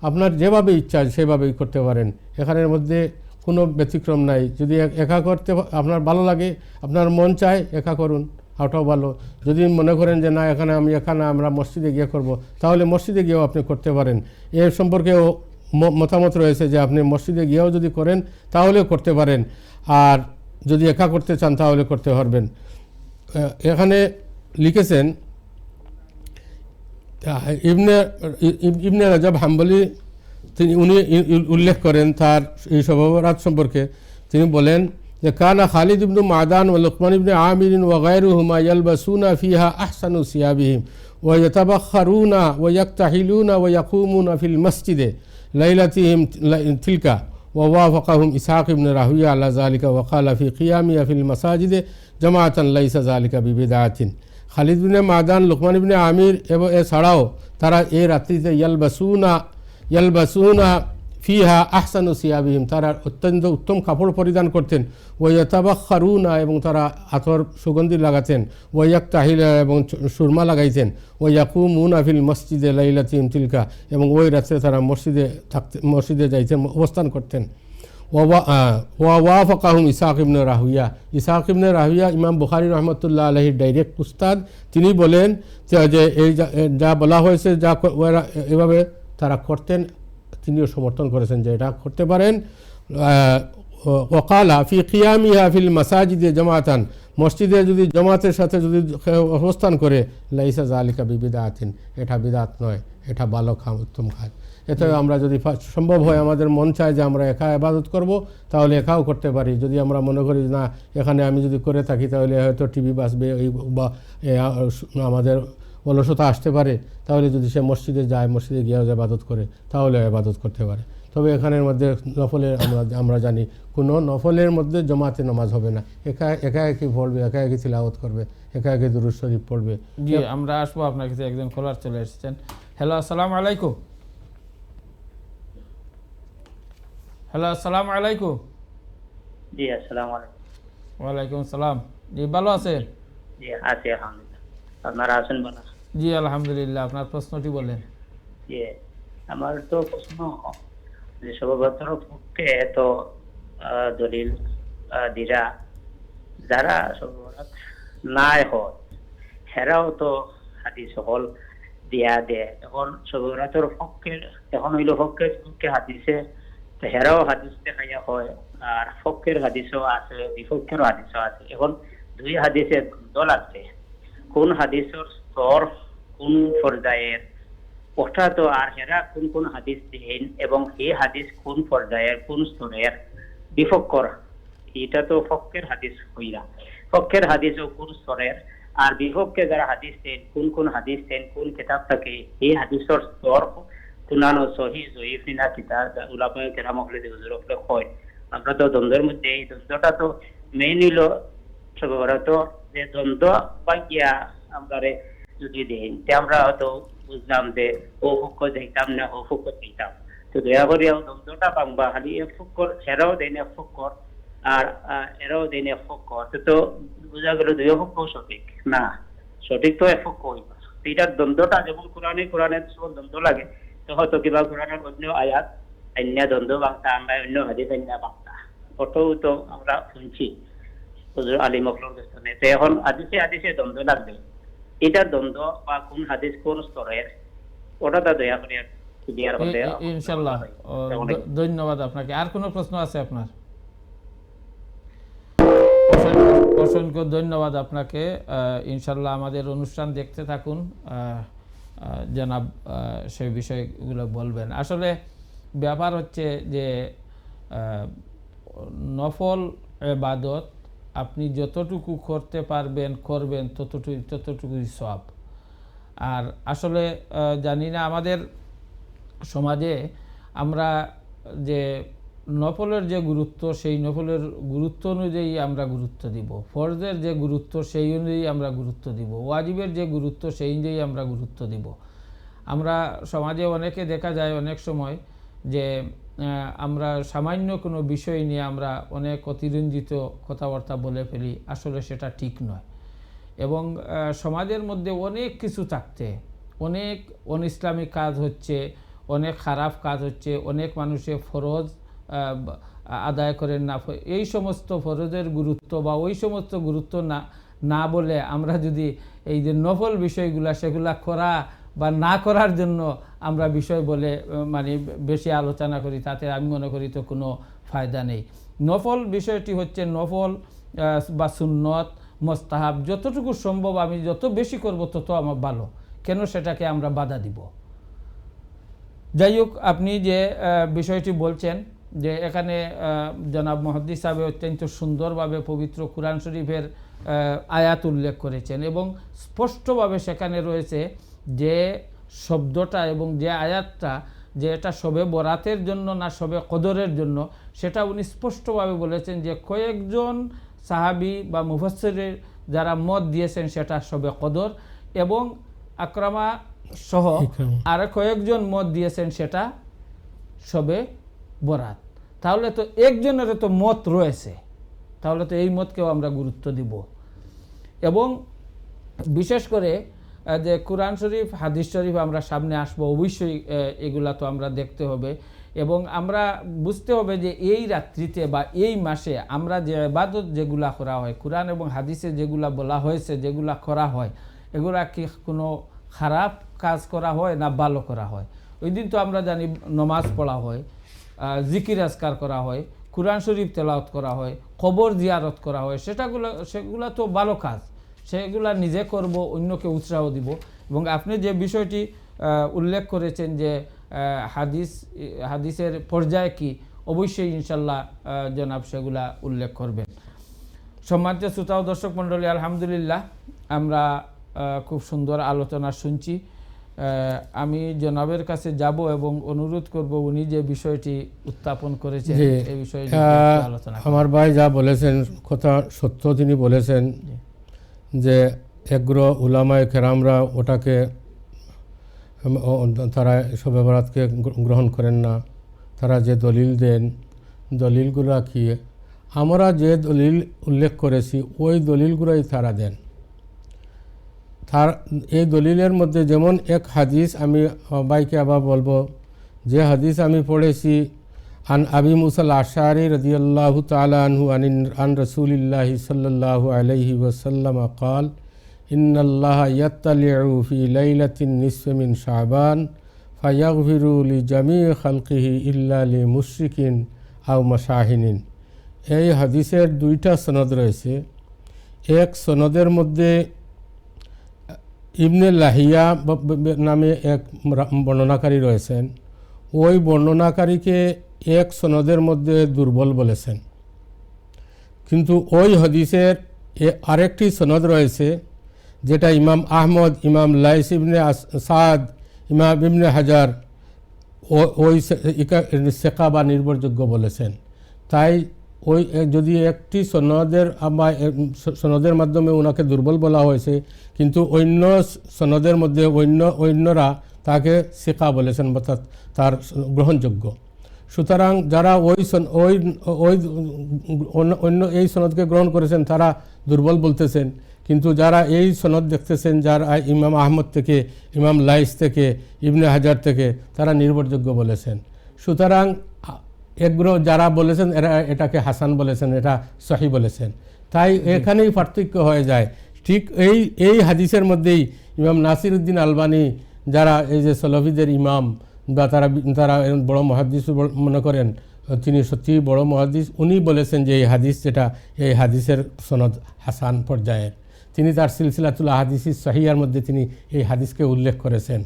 আপনার যেভাবে ইচ্ছা সেভাবেই করতে পারেন। এখানের মধ্যে কোনো ব্যতিক্রম নাই। যদি একা করতে আপনার ভালো লাগে, আপনার মন চায় একা করুন, ওটাও ভালো। যদি মনে করেন যে না এখানে আমি এখানে আমরা মসজিদে গিয়ে করব, তাহলে মসজিদে গিয়েও আপনি করতে পারেন। এর সম্পর্কেও মতামত রয়েছে যে আপনি মসজিদে গিয়েও যদি করেন তাহলেও করতে পারেন, আর যদি একা করতে চান তাহলে করতে পারবেন। এখানে লিখেছেন ইবনে রাজব হাম্বলি, উনি উল্লেখ করেন তার এই শবে-বরাত সম্পর্কে। তিনি বলেন যে কানা খালিদ ইবনে মাদান ও লুকমান ইবনে আমির ওয়া গায়রুহুমা ইয়ালবাসুনা ফিহা আহসানু সিয়াবিহিম ওয়া ইয়াতাবাখখারুনা ওয়া ইয়াকতাহিলুনা ওয়া ইয়াকুমুনা ফিল মসজিদে লাইলাতিহিম তিলকা ওয়া ওয়াফাকাহুম ইসহাক ইবনে রাহুয়া আলা যালিকা ওয়া ক্বালা ফি কিয়ামিয়া ফিল মাসাজিদে জামাআতান লাইসা যালিকা বিবিদআতিন। খালিদ ইবনে মাদান, লুকমান ইবনে আমির এবং এছাড়াও তারা এই রাত্রিতে ইয়ালবাসুনা ফিহা আহসানু সিয়াবিহিম, তারা অত্যন্ত উত্তম কাপড় পরিধান করতেন। ওয়াতাবাখখারুনা, এবং তারা আতর সুগন্ধি লাগাতেন। ওয়াক্তাহিলা, এবং সুরমা লাগাইতেন। ওয়াকুমুনা ফিল মসজিদে লাইলাতিহিম তিলকা, এবং ওই রাত্রে তারা মসজিদে যাইতেন, অবস্থান করতেন। ওয়াফাকাহুম ইসহাক ইবনে রাহুয়া। ইসহাক ইবনে রাহুয়া ইমাম বুখারী রহমতুল্লাহ আলাইহির ডাইরেক্ট উস্তাদ। তিনি বলেন যে এই যা বলা হয়েছে, যা এভাবে তারা করতেন, তিনিও সমর্থন করেছেন যে এটা করতে পারেন। ওয়াকালা ফি কিয়ামিহা ফিল মাসাজিদে জামাতান, মসজিদে যদি জামাতের সাথে যদি অবস্থান করে, লাইসা যালিকা বিবিদআতিন, এটা বিদআত নয়, এটা ভালো কাজ, উত্তম কাজ। এতে আমরা যদি সম্ভব হয়, আমাদের মন চায় যে আমরা একা ইবাদত করব, তাহলে একাও করতে পারি। যদি আমরা মনে করি না এখানে আমি যদি করে থাকি তাহলে হয়তো টিভি বাজবে বা আমাদের অলসতা আসতে পারে, তাহলে যদি সে মসজিদে যায়, মসজিদে গিয়েও ইবাদত করে, তাহলে ইবাদত করতে পারে। তবে এখানের মধ্যে নফলের আমরা জানি কোনো নফলের মধ্যে জমাতে নামাজ হবে না। একা একই পড়বে, একা একই তিলাওয়াত করবে, একা একই দুরূদ শরীফ পড়বে। জি, আমরা আসবো আপনার কাছে। একজন কলার চলে এসেছেন। হ্যালো, আসসালামু আলাইকুম। হ্যালো, আসসালামু আলাইকুম। জি, আসসালামু আলাইকুম। ওয়ালাইকুম আসসালাম। জি, ভালো আছেন? জি, আছি আলহামদুলিল্লাহ। আপনারা আছেন ভালো? জি, আলহামদুলিল্লাহ। আপনার প্রশ্নটি বলেন। জি, আমার তো প্রশ্ন যে সর্ববত্র পক্ষে তো দলিল দিরা যারা সর্ববরাত নাই হয়, হেরাও তো হাদিস সকল দিয়া দেয়। এখন সর্ববরাতর পক্ষে এখন হইল পক্ষে হাদিসে, তো হেরাও হাদিস দেখাইয়া হয়, আর পক্ষের হাদিসও আছে, বিপক্ষেরও হাদিসও আছে। এখন দুই হাদিসে দ্বন্দ্ব লাগছে, কোন হাদিসের স্তর কোন পর্যায়ের ওটা তো, আর হেরা কোন কোন হাদিস দেন এবং এই হাদিস কোন পর্যায়ের কোন স্তরের বিপক্ষর, এটা তো পক্ষের হাদিস হইলা। পক্ষের হাদিস ও কোন স্তরের, আর বিপক্ষে যারা হাদিস দেন কোন কোন হাদিস দেন কোন কিতাব থেকে, এই হাদিসের স্তর কুনানো সহি জয়ীফ নিনা কিতাব উলামায়ে কেরাম হলে হুজুর হলে হয়। আমরা তো দ্বন্দ্বের মধ্যে, এই দ্বন্দ্বটা তো মেইন হইল সর্ববরাত যে দ্বন্দ্ব বাকিয়া আমরা যদি দেন, আমরা হয়তো বুঝলাম যে ও পক্ষ দেখতাম না ও পক্ষ দেখতাম, তো দয়া করে দ্বন্দ্বটা বাংবা খালি এক পক্ষর হেরাও দেন এক পক্ষর আর এরাও দেন এক পক্ষর, তো বোঝা গেল দুই পক্ষ সঠিক না, সঠিক তো এক পক্ষ হইবা। এইটার দ্বন্দ্বটা যেমন কোরআনের দ্বন্দ্ব লাগে, তো হয়তো কিবা কোরআনের অন্য আয়াত অন্য দ্বন্দ্ব বাংলা, আমরা অন্য হাদিস অন্য বাংলা, ওটাও তো আমরা শুনছি হুজুর আলী মখলুর কাছে। তো এখন হাদিসে দ্বন্দ্ব লাগবে, এটা দ্বন্দ্ব বা কোন হাদিস কোন স্তরের, ওটা তো দয়া করে ক্লিয়ার হলে ইনশাআল্লাহ। ধন্যবাদ আপনাকে। আর কোনো প্রশ্ন আছে আপনার? অসংখ্য ধন্যবাদ আপনাকে। ইনশাআল্লাহ আমাদের অনুষ্ঠান দেখতে থাকুন, জনাব সেই বিষয়গুলো বলবেন। আসলে ব্যাপার হচ্ছে যে নফল ইবাদত আপনি যতটুকু করতে পারবেন করবেন, ততটুকুই সওয়াব। আর আসলে জানি না আমাদের সমাজে আমরা যে নফলের যে গুরুত্ব, সেই নফলের গুরুত্ব অনুযায়ী আমরা গুরুত্ব দিব, ফরজের যে গুরুত্ব সেই অনুযায়ী আমরা গুরুত্ব দিব, ওয়াজিবের যে গুরুত্ব সেই অনুযায়ী আমরা গুরুত্ব দিব। আমরা সমাজে অনেকে দেখা যায় অনেক সময় যে আমরা সামান্য কোনো বিষয় নিয়ে আমরা অনেক অতিরঞ্জিত কথাবার্তা বলে ফেলি, আসলে সেটা ঠিক নয়। এবং সমাজের মধ্যে অনেক কিছু থাকতে, অনেক অনইসলামিক কাজ হচ্ছে, অনেক খারাপ কাজ হচ্ছে, অনেক মানুষের ফরজ আদায় করেন না। এই সমস্ত ফরজের গুরুত্ব বা ওই সমস্ত গুরুত্ব না বলে আমরা যদি এই যে নফল বিষয়গুলা সেগুলা করা বা না করার জন্য আমরা বিষয় বলে মানে বেশি আলোচনা করি, তাতে আমি মনে করি তো কোনো ফায়দা নেই। নফল বিষয়টি হচ্ছে নফল বা সুন্নত মোস্তাহাব, যতটুকু সম্ভব আমি যত বেশি করব তত আমার ভালো, কেন সেটাকে আমরা বাধা দিব। যাই হোক, আপনি যে বিষয়টি বলছেন যে এখানে জনাব মুহাদ্দিস সাহেব অত্যন্ত সুন্দরভাবে পবিত্র কুরআন শরীফের আয়াত উল্লেখ করেছেন এবং স্পষ্টভাবে সেখানে রয়েছে যে শব্দটা এবং যে আয়াতটা যে এটা শবে বরাতের জন্য না শবে কদরের জন্য, সেটা উনি স্পষ্টভাবে বলেছেন যে কয়েকজন সাহাবী বা মুফাসসিরের যারা মত দিয়েছেন সেটা শবে কদর, এবং আকরামা সহ আর কয়েকজন মত দিয়েছেন সেটা শবে বরাত। তাহলে তো একজনের তো মত রয়েছে, তাহলে তো এই মতকেও আমরা গুরুত্ব দিব। এবং বিশেষ করে যে কোরআন শরীফ হাদিস শরীফ আমরা সামনে আসবো, অবশ্যই এগুলা তো আমরা দেখতে হবে এবং আমরা বুঝতে হবে যে এই রাত্রিতে বা এই মাসে আমরা যে ইবাদত যেগুলা করা হয়, কোরআন এবং হাদিসে যেগুলা বলা হয়েছে যেগুলা করা হয়, এগুলা কি কোনো খারাপ কাজ করা হয় না ভালো করা হয়? ওই দিন তো আমরা জানি নমাজ পড়া হয়, জিকির আজকার করা হয়, কোরআন শরীফ তেলাওয়াত করা হয়, কবর জিয়ারত করা হয়, সেগুলা তো ভালো কাজ, সেগুলা নিজে করব, অন্যকে উৎসাহ দিব। এবং আপনি যে বিষয়টি উল্লেখ করেছেন যে হাদিসের পর্যায়ে কি, অবশ্যই ইনশাল্লাহ জনাব সেগুলা উল্লেখ করবেন। সম্মানিত শ্রোতা ও দর্শক মণ্ডলী, আলহামদুলিল্লাহ আমরা খুব সুন্দর আলোচনা শুনছি। আমি জনাবের কাছে যাব এবং অনুরোধ করব উনি যে বিষয়টি উত্থাপন করেছেন এই বিষয়ে আলোচনা। আমার ভাই যা বলেছেন কথা সত্য, তিনি বলেছেন যে এগ্রো উলামায়ে কেরামরা ওটাকে তারা শবে বরাতকে গ্রহণ করেন না। তারা যে দলিল দেন, দলিলগুলো কি আমরা যে দলিল উল্লেখ করেছি ওই দলিলগুলোই তারা দেন। তার এই দলিলের মধ্যে যেমন এক হাদিস আমি ভাইকে আবার বলবো, যে হাদিস আমি পড়েছি আন আবি মুসাল আশআরী রাদিয়াল্লাহু তাআলা আনহু আন রাসূলিল্লাহি সাল্লাল্লাহু আলাইহি ওয়াসাল্লাম قال إن الله يطلع في ليلة النصف من شعبان فيغفر لجميع خلقه إلا لمشرك أو مشاهن। এই হাদিসের দুইটা সনদ রয়েছে। এক সনদের মধ্যে ইবনে লাহিয়া নামে এক বর্ণনাকারী রয়েছেন। ওই বর্ণনাকারীকে এক সনদের মধ্যে দুর্বল বলেছেন, কিন্তু ওই হাদিসের আরেকটি সনদ রয়েছে যেটা ইমাম আহমদ, ইমাম লাইস ইবনে সাদ, ইমাম ইবনে হাজার ওই সেকা বা নির্ভরযোগ্য বলেছেন। তাই ওই যদি একটি সনদের মাধ্যমে ওনাকে দুর্বল বলা হয়েছে, কিন্তু অন্য সনদের মধ্যে অন্যরা তাকে সেকা বলেছেন, অর্থাৎ তার গ্রহণযোগ্য। সুতরাং যারা অন্য এই সনদকে গ্রহণ করেছেন তারা দুর্বল বলতেছেন, কিন্তু যারা এই সনদ দেখতেছেন যারা ইমাম আহমদ থেকে, ইমাম লাইস থেকে, ইবনে হাজার থেকে, তারা নির্ভরযোগ্য বলেছেন। সুতরাং এগুলো যারা বলেছেন এরা এটাকে হাসান বলেছেন, এটা সহি বলেছেন। তাই এখানেই পার্থক্য হয়ে যায়। ঠিক এই হাদিসের মধ্যেই ইমাম নাসিরউদ্দিন আলবানী, যারা এই যে সলফিদের ইমাম বা তারা বড় মুহাদ্দিস মনে করেন, তিনি সত্যি বড় মুহাদ্দিস, উনি বলেছেন যে এই হাদিস যেটা, এই হাদিসের সনদ হাসান পর্যায়ের। তিনি তার সিলসিলাতুল আহাদিস সহিহার মধ্যে তিনি এই হাদিসকে উল্লেখ করেছেন।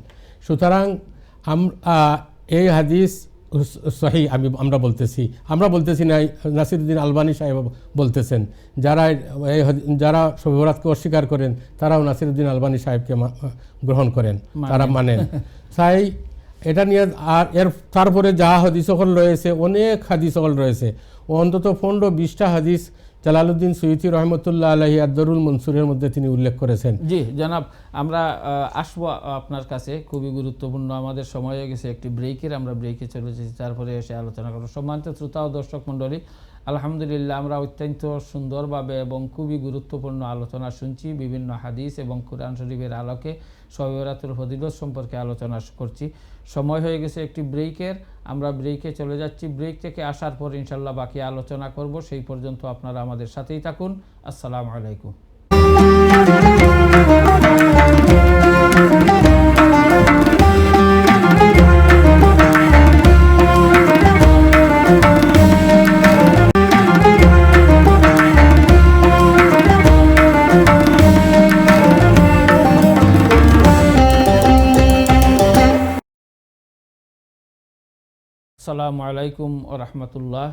সুতরাং এই হাদিস সহি আমরা বলতেছি না, নাসিরউদ্দিন আলবানী সাহেব বলতেছেন। যারা শবে বরাতকে অস্বীকার করেন তারাও নাসিরউদ্দিন আলবানী সাহেবকে গ্রহণ করেন, তারা মানেন। তাই এটা নিয়ে আর তারপরে যা হাদিস সকল রয়েছে, অনেক হাদিস সকল রয়েছে, অন্তত 15-20টা হাদিস জালালউদ্দিন সুয়ুতি রহমতুল্লাহ আলাইহি আদ-দুরুল মনসুরের মধ্যে তিনি উল্লেখ করেছেন। জি জনাব, আমরা আসবো আপনার কাছে, খুবই গুরুত্বপূর্ণ। আমাদের সময় হয়ে গেছে একটি ব্রেকের, আমরা ব্রেকে চলে এসেছি, তারপরে এসে আলোচনা করব। সম্মানিত শ্রোতা ও দর্শক মণ্ডলী, আলহামদুলিল্লাহ আমরা অত্যন্ত সুন্দরভাবে এবং খুবই গুরুত্বপূর্ণ আলোচনা শুনছি। বিভিন্ন হাদিস এবং কুরআন শরীফের আলোকে শবে বরাতের ফজিলত সম্পর্কে আলোচনা করছি। সময় হয়ে গেছে একটি ব্রেকের, আমরা ব্রেকে চলে যাচ্ছি। ব্রেক থেকে আসার পর ইনশাল্লাহ বাকি আলোচনা করব। সেই পর্যন্ত আপনারা আমাদের সাথেই থাকুন। আসসালামু আলাইকুম। আসসালামু আলাইকুম ও রহমতুল্লাহ।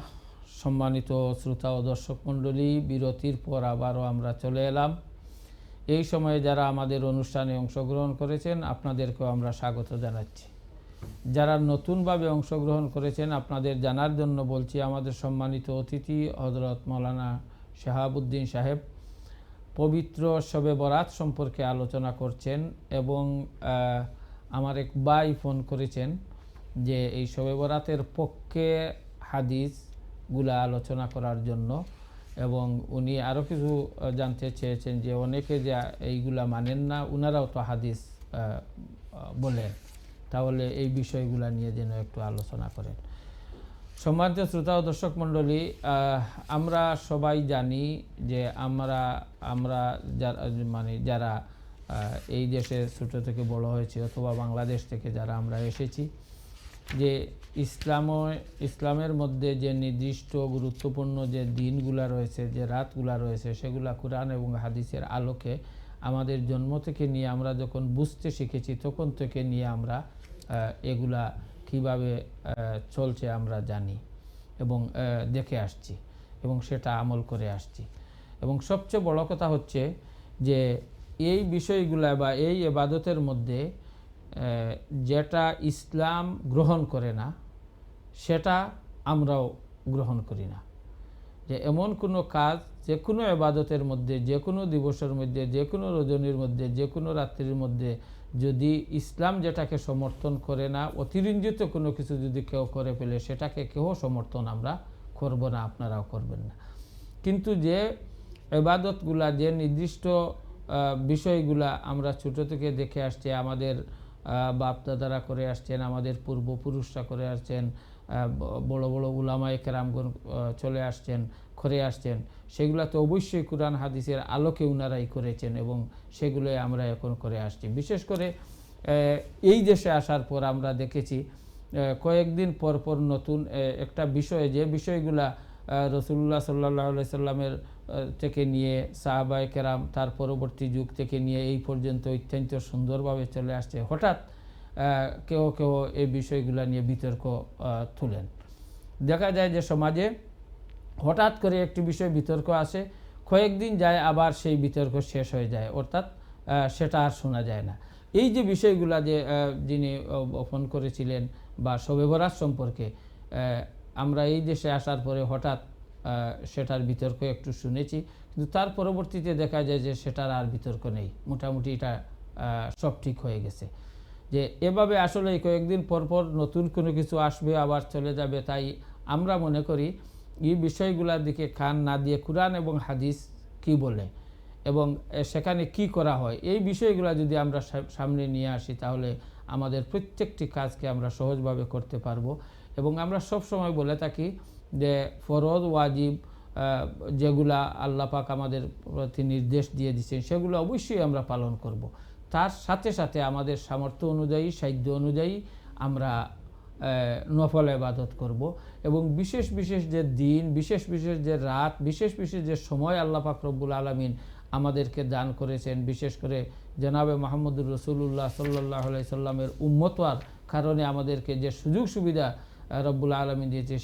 সম্মানিত শ্রোতা ও দর্শক মণ্ডলী, বিরতির পর আবারও আমরা চলে এলাম। এই সময়ে যারা আমাদের অনুষ্ঠানে অংশগ্রহণ করেছেন আপনাদেরকেও আমরা স্বাগত জানাচ্ছি। যারা নতুনভাবে অংশগ্রহণ করেছেন আপনাদের জানার জন্য বলছি, আমাদের সম্মানিত অতিথি হযরত মাওলানা শাহাবুদ্দিন সাহেব পবিত্র শবে বরাত সম্পর্কে আলোচনা করছেন এবং আমার এক ভাই ফোন করেছেন যে এই শবে বরাতের পক্ষে হাদিসগুলা আলোচনা করার জন্য, এবং উনি আরও কিছু জানতে চেয়েছেন যে অনেকে যে এইগুলা মানেন না, উনারাও তো হাদিস বলেন, তাহলে এই বিষয়গুলা নিয়ে যেন একটু আলোচনা করেন। সম্মানিত শ্রোতা ও দর্শক মণ্ডলী, আমরা সবাই জানি যে আমরা যারা এই দেশে ছোটো থেকে বড় হয়েছি অথবা বাংলাদেশ থেকে যারা আমরা এসেছি, যে ইসলামের মধ্যে যে নির্দিষ্ট গুরুত্বপূর্ণ যে দিনগুলা রয়েছে, যে রাতগুলা রয়েছে, সেগুলা কুরআন এবং হাদিসের আলোকে আমাদের জন্ম থেকে নিয়ে আমরা যখন বুঝতে শিখেছি তখন থেকে নিয়ে আমরা এগুলা কিভাবে চলছে আমরা জানি এবং দেখে আসছি এবং সেটা আমল করে আসছি। এবং সবচেয়ে বড় কথা হচ্ছে যে এই বিষয়গুলা বা এই ইবাদতের মধ্যে যেটা ইসলাম গ্রহণ করে না সেটা আমরাও গ্রহণ করি না। যে এমন কোনো কাজ যে কোনো ইবাদতের মধ্যে, যে কোনো দিবসের মধ্যে, যে কোনো রজনীর মধ্যে, যে কোনো রাত্রির মধ্যে যদি ইসলাম যেটাকে সমর্থন করে না, অতিরঞ্জিত কোনো কিছু যদি কেউ করে ফেলে সেটাকে কেউ সমর্থন আমরা করব না, আপনারাও করবেন না। কিন্তু যে ইবাদতগুলা, যে নির্দিষ্ট বিষয়গুলা আমরা ছোট থেকে দেখে আসছি, আমাদের বাপদাদারা করে আসছেন, আমাদের পূর্বপুরুষরা করে আসছেন, বড় বড় উলামায়ে কেরামগণ চলে আসছেন, করে আসছেন, সেগুলা তো অবশ্যই কুরআন হাদিসের আলোকে উনারাই করেছেন এবং সেগুলোই আমরা এখন করে আসছি। বিশেষ করে এই দেশে আসার পর আমরা দেখেছি কয়েকদিন পর পর নতুন একটা বিষয়, যে বিষয়গুলা রাসূলুল্লাহ সাল্লাল্লাহু আলাইহি সাল্লামের থেকে নিয়ে সাহাবায়ে কেরাম তার পরবর্তী যুগ থেকে নিয়ে এই পর্যন্ত অত্যন্ত সুন্দরভাবে চলে আসছে, হঠাৎ কেউ কেউ এই বিষয়গুলো নিয়ে বিতর্ক তুলেন। দেখা যায় যে সমাজে হঠাৎ করে একটি বিষয় বিতর্ক আসে, কয়েকদিন যায়, আবার সেই বিতর্ক শেষ হয়ে যায়, অর্থাৎ সেটা আর শোনা যায় না। এই যে বিষয়গুলো যে যিনি ফোন করেছিলেন বা শবে বরাত সম্পর্কে, আমরা এই দেশে আসার পরে হঠাৎ সেটার বিতর্ক একটু শুনেছি, কিন্তু তার পরবর্তীতে দেখা যায় যে সেটার আর বিতর্ক নেই, মোটামুটি এটা সব ঠিক হয়ে গেছে। যে এভাবে আসলে কয়েকদিন পরপর নতুন কোনো কিছু আসবে আবার চলে যাবে, তাই আমরা মনে করি এই বিষয়গুলোর দিকে কান না দিয়ে কুরআন এবং হাদিস কি বলে এবং সেখানে কি করা হয়, এই বিষয়গুলো যদি আমরা সামনে নিয়ে আসি তাহলে আমাদের প্রত্যেকটি কাজকে আমরা সহজভাবে করতে পারবো। এবং আমরা সব সময় বলে থাকি যে ফরজ ওয়াজিব যেগুলা আল্লাহ পাক আমাদের প্রতি নির্দেশ দিয়ে দিচ্ছেন সেগুলো অবশ্যই আমরা পালন করব। তার সাথে সাথে আমাদের সামর্থ্য অনুযায়ী, সাধ্য অনুযায়ী আমরা নফল ইবাদত করব। এবং বিশেষ বিশেষ যে দিন, বিশেষ বিশেষ যে রাত, বিশেষ বিশেষ যে সময় আল্লাহ পাক রব্বুল আলামিন আমাদেরকে দান করেছেন, বিশেষ করে জনাবে মুহাম্মদুর রাসূলুল্লাহ সাল্লাল্লাহু আলাইহি সাল্লামের উম্মত হওয়ার কারণে আমাদেরকে যে সুযোগ সুবিধা রব্বুল আলামিন দিয়েছে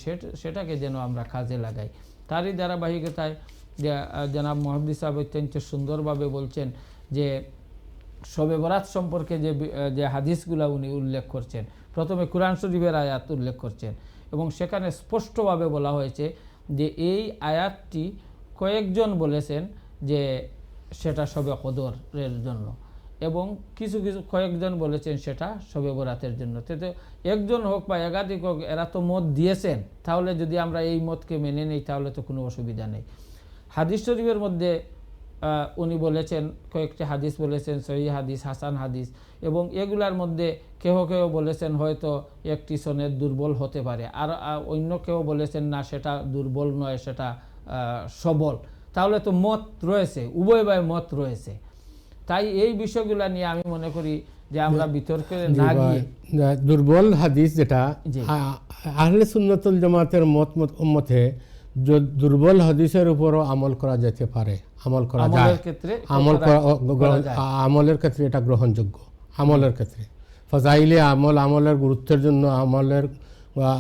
সেটাকে যেন আমরা কাজে লাগাই। তারই ধারাবাহিকতায় জনাব মুহাদ্দিস সাহেব অত্যন্ত সুন্দরভাবে বলছেন যে শবে বরাত সম্পর্কে যে হাদিসগুলা উনি উল্লেখ করছেন, প্রথমে কুরআন শরীফের আয়াত উল্লেখ করছেন এবং সেখানে স্পষ্টভাবে বলা হয়েছে যে এই আয়াতটি কয়েকজন বলেছেন যে সেটা শবে কদরের জন্য, এবং কিছু কিছু কয়েকজন বলেছেন সেটা শবে বরাতের জন্য। তো একজন হোক বা একাধিক হোক, এরা তো মত দিয়েছেন, তাহলে যদি আমরা এই মতকে মেনে নিই তাহলে তো কোনো অসুবিধা নেই। হাদিস শরীফের মধ্যে উনি বলেছেন, কয়েকটি হাদিস বলেছেন, সহিহ হাদিস, হাসান হাদিস, এবং এগুলার মধ্যে কেহ কেউ বলেছেন হয়তো একটি সনদ দুর্বল হতে পারে, আর অন্য কেউ বলেছেন না সেটা দুর্বল নয়, সেটা সবল। তাহলে তো মত রয়েছে, উভয় মত রয়েছে। তাই এই বিষয়গুলো নিয়ে আমি মনে করি যে আমরা বিতর্কে না গিয়ে, দুর্বল হাদিস যেটা আহলে সুন্নাতুল জামাতের মতে দুর্বল হাদিসের উপরও আমল করা যেতে পারে, আমল করা যায়, আমলের ক্ষেত্রে এটা গ্রহণযোগ্য। আমলের ক্ষেত্রে ফজাইলে আমলের গুরুত্বের জন্য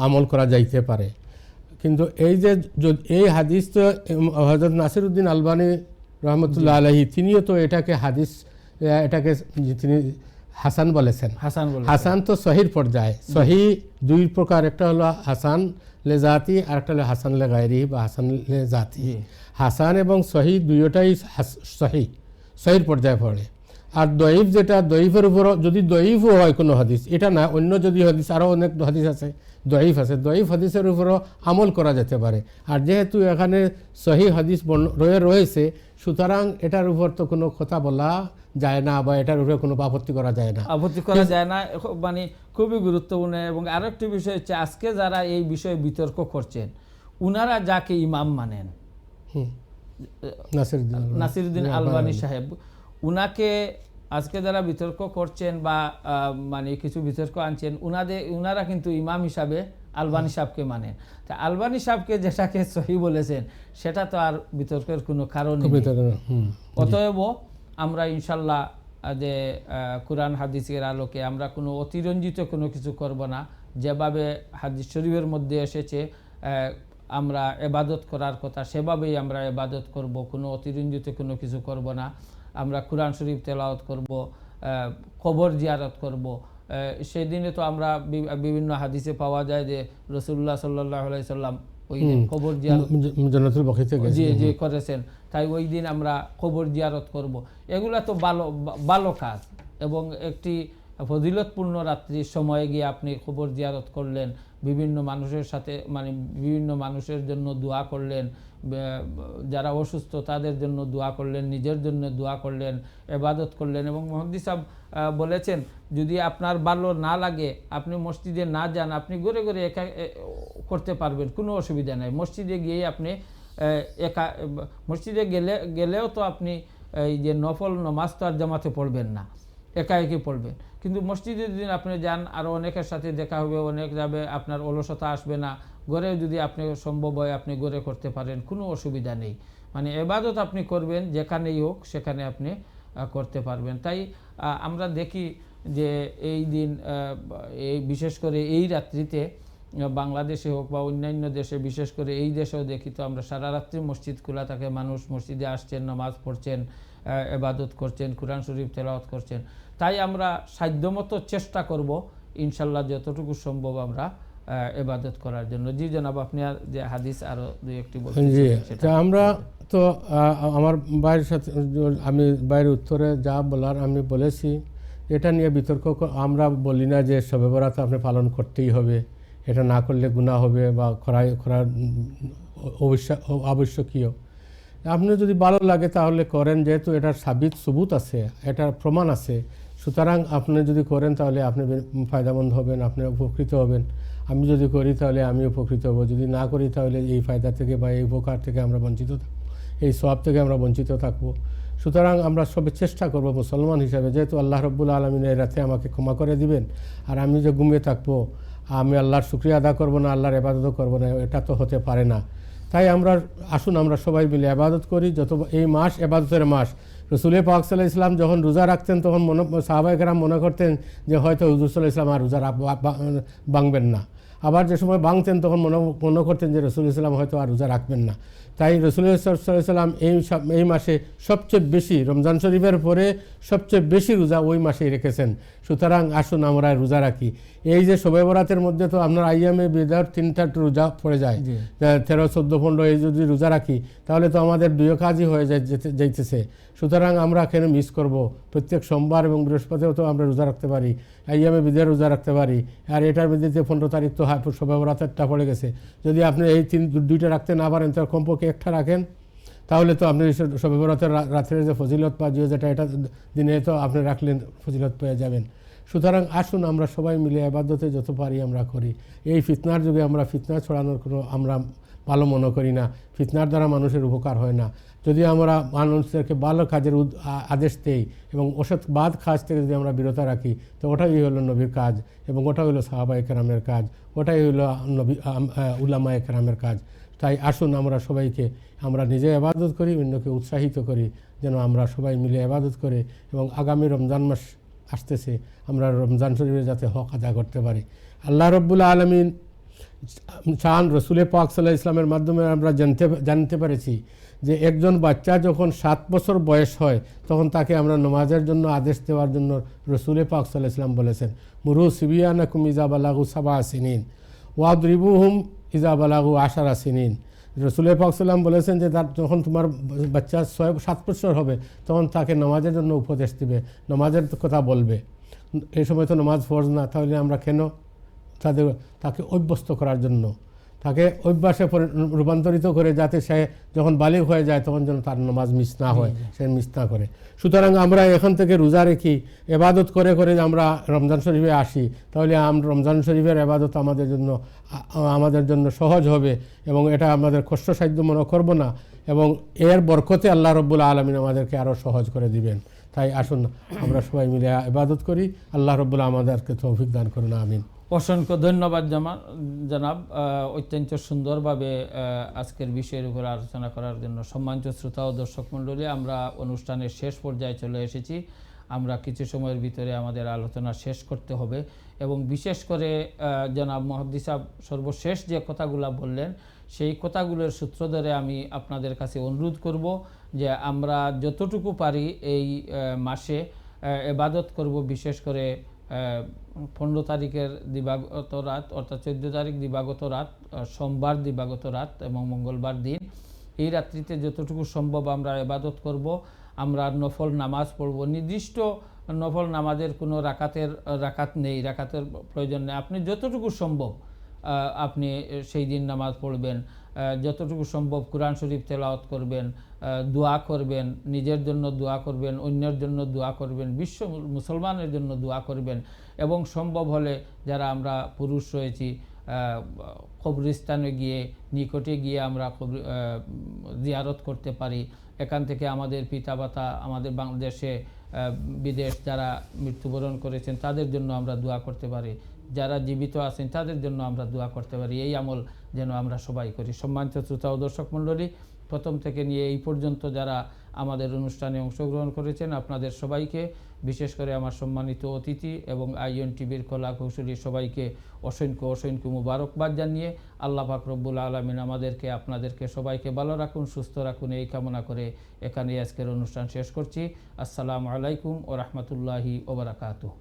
আমল করা যাইতে পারে। কিন্তু এই যে এই হাদিস তো হযরত নাসিরউদ্দিন আলবানী রহমতুল্লাহ আলাইহি তিনিও তো এটাকে তিনি হাসান বলেছেন। হাসান তো সহির পর্যায়ে, সহি দুই প্রকার, একটা হলো হাসান লে জাতি আর একটা হলো হাসান লে গায়রি বা হাসান লে জাতি। হাসান এবং সহি দুইটাই সহির পর্যায়ে পড়ে। আর দঈফ যেটা, দঈফের উপর যদি দঈফও হয় কোনো হাদিস, এটা না অন্য যদি হাদিস, আরও অনেক হাদিস আছে দঈফ আছে, দঈফ হাদিসের উপরও আমল করা যেতে পারে। আর যেহেতু এখানে সহি হাদিস রয়েছে, সুতরাং এটার উপর তো কোনো কথা বলা যায় না বা এটার উপরে কোনো আপত্তি করা যায় না, মানে খুবই গুরুত্বপূর্ণ। এবং আরেকটি বিষয় হচ্ছে, আজকে যারা এই বিষয়ে বিতর্ক করছেন, উনারা যাকে ইমাম মানেন, নাসিরউদ্দিন আলবানী সাহেব, উনাকে আজকে যারা বিতর্ক করছেন বা মানে কিছু বিতর্ক আনছেন, উনারা কিন্তু ইমাম হিসাবে আলবানী সাহেবকে মানেন। তা আলবানী সাহেবকে যেটাকে সহি বলেছেন সেটা তো আর বিতর্কের কোনো কারণ নেই। অতএব আমরা ইনশাল্লাহ যে কুরআন হাদিসের আলোকে আমরা কোনো অতিরঞ্জিত কোনো কিছু করব না। যেভাবে হাদিস শরীফের মধ্যে এসেছে আমরা ইবাদত করার কথা, সেভাবেই আমরা ইবাদত করব, কোনো অতিরঞ্জিত কোনো কিছু করব না। আমরা কুরআন শরীফ তেলাওয়াত করব, কবর জিয়ারত করব। সেদিনে তো আমরা বিভিন্ন হাদিসে পাওয়া যায় যে রাসূলুল্লাহ সাল্লাল্লাহু আলাইহি সাল্লাম ওই দিন কবর জিয়ারত জান্নাতুল বাকিতে জি করেছেন। তাই ওই দিন আমরা কবর জিয়ারত করব। এগুলা তো ভালো কাজ, এবং একটি ফজিলতপূর্ণ রাত্রির সময়ে গিয়ে আপনি কবর জিয়ারত করলেন, বিভিন্ন মানুষের সাথে মানে বিভিন্ন মানুষের জন্য দোয়া করলেন, যারা অসুস্থ তাদের জন্য দোয়া করলেন, নিজের জন্য দোয়া করলেন, ইবাদত করলেন। এবং মুহাদ্দিস সাহেব বলেছেন, যদি আপনার ভালো না লাগে আপনি মসজিদে না যান, আপনি ঘুরে ঘুরে একা করতে পারবেন, কোনো অসুবিধা নেই। মসজিদে গিয়ে আপনি একা, মসজিদে গেলেও তো আপনি এই যে নফল নামাজ তো আর জামাতে পড়বেন না, একা একই পড়বেন। কিন্তু মসজিদে যদি আপনি যান, আরও অনেকের সাথে দেখা হবে, অনেক যাবে, আপনার অলসতা আসবে না। ঘরে যদি আপনি সম্ভব হয় আপনি ঘরে করতে পারেন, কোনো অসুবিধা নেই। মানে ইবাদত আপনি করবেন যেখানেই হোক, সেখানে আপনি করতে পারবেন। তাই আমরা দেখি যে এই দিন, এই বিশেষ করে এই রাত্রিতে বাংলাদেশে হোক বা অন্যান্য দেশে, বিশেষ করে এই দেশেও দেখি তো আমরা সারা রাত্রি মসজিদ খোলা থাকে, মানুষ মসজিদে আসছেন, নামাজ পড়ছেন, ইবাদত করছেন, কুরআন শরীফ তেলাওয়াত করছেন। তাই আমরা সাধ্যমতো চেষ্টা করব ইনশাল্লাহ যতটুকু সম্ভব আমরা ইবাদত করার জন্য। জি জনাব, আপনি যে হাদিস আরো দুই একটি বলছেন সেটা আমরা তো আমার বাইরের সাথে, আমি বাইরের উত্তরে যা বলার আমি বলেছি, এটা নিয়ে বিতর্ক আমরা বলি না যে শবে বরাত আপনি পালন করতেই হবে, এটা না করলে গুনাহ হবে বা করার আবশ্যকীয়। আপনি যদি ভালো লাগে তাহলে করেন, যেহেতু এটার সবুত আছে, এটার প্রমাণ আছে, সুতরাং আপনি যদি করেন তাহলে আপনি ফায়দামন্দ হবেন, আপনি উপকৃত হবেন। আমি যদি করি তাহলে আমি উপকৃত হব, যদি না করি তাহলে এই ফায়দা থেকে বা এই উপকার থেকে আমরা বঞ্চিত থাকব, এই সওয়াব থেকে আমরা বঞ্চিত থাকব। সুতরাং আমরা সবে চেষ্টা করব মুসলমান হিসাবে, যেহেতু আল্লাহ রাব্বুল আলামিন এই রাতে আমাকে ক্ষমা করে দিবেন, আর আমি যে ঘুমিয়ে থাকবো, আমি আল্লাহর শুকরিয়া আদা করব না, আল্লাহর ইবাদত করব না, এটা তো হতে পারে না। তাই আসুন আমরা সবাই মিলে ইবাদত করি। এই মাস ইবাদতের মাস। রাসূল পাক সাল্লাল্লাহু আলাইহি ওয়াসাল্লাম যখন রোজা রাখতেন তখন সাহাবায়ে কেরাম মনে করতেন যে হয়তো হুজুর সাল্লাল্লাহু আলাইহি ওয়াসাল্লাম আর রোজা ভাঙবেন না। আবার যে সময় ভাঙতেন তখন মনে করতেন যে রাসূল সাল্লাল্লাহু আলাইহি ওয়াসাল্লাম হয়তো আর রোজা রাখবেন না। তাই রাসূলুল্লাহ সাল্লাল্লাহু আলাইহি সাল্লাম এই মাসে সবচেয়ে বেশি, রমজান শরীফের পরে সবচেয়ে বেশি রোজা ওই মাসেই রেখেছেন। সুতরাং আসুন আমরা রোজা রাখি। এই যে শবে বরাতের মধ্যে তো আপনার আইয়ামে বিদার 3টা রোজা পড়ে যায়, 13, 14, 15, এই যদি রোজা রাখি তাহলে তো আমাদের 2 কাজই হয়ে যাইতেছে। সুতরাং আমরা কেন মিস করব? প্রত্যেক সোমবার এবং বৃহস্পতিও তো আমরা রোজা রাখতে পারি, আইয়ামে বিদার রোজা রাখতে পারি। আর এটার মধ্যে 15 তারিখ তো শবে বরাতেরটা পড়ে গেছে। যদি আপনি এই 2টা রাখতে না পারেন তো কমপক্ষে একটা রাখেন, তাহলে তো আপনি শবে বরাতের রাত্রের যে ফজিলত পাওয়া যেটা এটা দিনে তো আপনি রাখলেন ফজিলত পেয়ে যাবেন। সুতরাং আসুন আমরা সবাই মিলে ইবাদতে যত পারি আমরা করি। এই ফিতনার যুগে আমরা ফিতনা ছড়ানোর কোনো আমরা ভালো মনে করি না। ফিতনার দ্বারা মানুষের উপকার হয় না। যদি আমরা মানুষদেরকে ভালো কাজের আদেশ দেই এবং অসৎ কাজ থেকে যদি আমরা বিরত রাখি, তো ওটাই হলো নবীর কাজ এবং ওটা হলো সাহাবায়ে কেরামের কাজ, ওটাই হলো উলামায়ে কেরামের কাজ। তাই আসুন আমরা সবাইকে আমরা নিজে ইবাদত করি, অন্যকে উৎসাহিত করি যেন আমরা সবাই মিলে ইবাদত করে এবং আগামী রমজান মাস আসতেছে আমরা রমজান শরীফে যাতে হক আদায় করতে পারি। আল্লাহ রাব্বুল আলামিন চান রাসূল পাক সাল্লাল্লাহু আলাইহি ওয়াসাল্লামের মাধ্যমে আমরা জানতে পেরেছি যে একজন বাচ্চা যখন 7 বছর বয়স হয় তখন তাকে আমরা নামাজের জন্য আদেশ দেওয়ার জন্য রাসূল পাক সাল্লাল্লাহু আলাইহি ওয়াসাল্লাম বলেছেন, মুরু সিবিয়ানাকুম ইযা বালাগু 7 সিনিন ওয়াদরিবুহুম ইযা বালাগু 10 সিনিন। রাসূল পাক সাল্লাল্লাহু আলাইহি ওয়াসাল্লাম বলেছেন যে যখন তোমার বাচ্চা 7 বছর হবে তখন তাকে নামাজের জন্য উপদেশ দিবে, নামাজের কথা বলবে। এই সময় তো নামাজ ফরজ না, তাহলে আমরা কেন তাকে অভ্যস্ত করার জন্য, তাকে অভ্যাসে রূপান্তরিত করে যাতে সে যখন বালিগ হয়ে যায় তখন যেন তার নামাজ মিস না হয়, সে মিস না করে। সুতরাং আমরা এখান থেকে রোজা রেখি, ইবাদত করে করে আমরা রমজান শরীফে আসি, তাহলে রমজান শরীফের ইবাদত আমাদের জন্য সহজ হবে এবং এটা আমাদের কষ্টসাধ্য মনে করব না এবং এর বরকতে আল্লাহ রাব্বুল আলামিন আমাদেরকে আরও সহজ করে দিবেন। তাই আসুন আমরা সবাই মিলে ইবাদত করি। আল্লাহ রাব্বুল আমাদেরকে তৌফিক দান করুন, আমিন। অসংখ্য ধন্যবাদ জনাব, অত্যন্ত সুন্দরভাবে আজকের বিষয়ের উপর আলোচনা করার জন্য। সম্মানিত শ্রোতা ও দর্শক মণ্ডলী, আমরা অনুষ্ঠানের শেষ পর্যায়ে চলে এসেছি। আমরা কিছু সময়ের ভিতরে আমাদের আলোচনা শেষ করতে হবে এবং বিশেষ করে জনাব মুহাদ্দিস সাহেব সর্বশেষ যে কথাগুলো বললেন সেই কথাগুলোর সূত্র ধরে আমি আপনাদের কাছে অনুরোধ করব যে আমরা যতটুকু পারি এই মাসে ইবাদত করব। বিশেষ করে 15 তারিখের দিবাগত রাত অর্থাৎ 14 তারিখ দিবাগত রাত, সোমবার দিবাগত রাত এবং মঙ্গলবার দিন, এই রাত্রিতে যতটুকু সম্ভব আমরা ইবাদত করব। আমরা নফল নামাজ পড়ব। নির্দিষ্ট নফল নামাজের কোনো রাকাত নেই, রাকাতের প্রয়োজন নেই। আপনি যতটুকু সম্ভব আপনি সেই দিন নামাজ পড়বেন, যতটুকু সম্ভব কোরআন শরীফ তেলাওয়াত করবেন, দোয়া করবেন, নিজের জন্য দোয়া করবেন, অন্যের জন্য দোয়া করবেন, বিশ্ব মুসলমানের জন্য দোয়া করবেন এবং সম্ভব হলে যারা আমরা পুরুষ রয়েছি কবরস্থানে গিয়ে নিকটে গিয়ে আমরা জিয়ারত করতে পারি। এখান থেকে আমাদের পিতামাতা আমাদের বাংলাদেশে বিদেশ যারা মৃত্যুবরণ করেছেন তাদের জন্য আমরা দোয়া করতে পারি, যারা জীবিত আছেন তাদের জন্য আমরা দোয়া করতে পারি। এই আমল যেন আমরা সবাই করি। সম্মানিত শ্রোতা ও দর্শক মণ্ডলী, প্রথম থেকে নিয়ে এই পর্যন্ত যারা আমাদের অনুষ্ঠানে অংশগ্রহণ করেছেন আপনাদের সবাইকে, বিশেষ করে আমার সম্মানিত অতিথি এবং আইএন টিভির কলা কৌশলী সবাইকে অসংখ্য অসংখ্য মুবারকবাদ জানিয়ে আল্লাহ পাক রব্বুল আলামিন আমাদেরকে আপনাদেরকে সবাইকে ভালো রাখুন, সুস্থ রাখুন, এই কামনা করে এখানে আজকের অনুষ্ঠান শেষ করছি। আসসালামু আলাইকুম ওয়া রাহমাতুল্লাহি ওয়া বারাকাতুহু।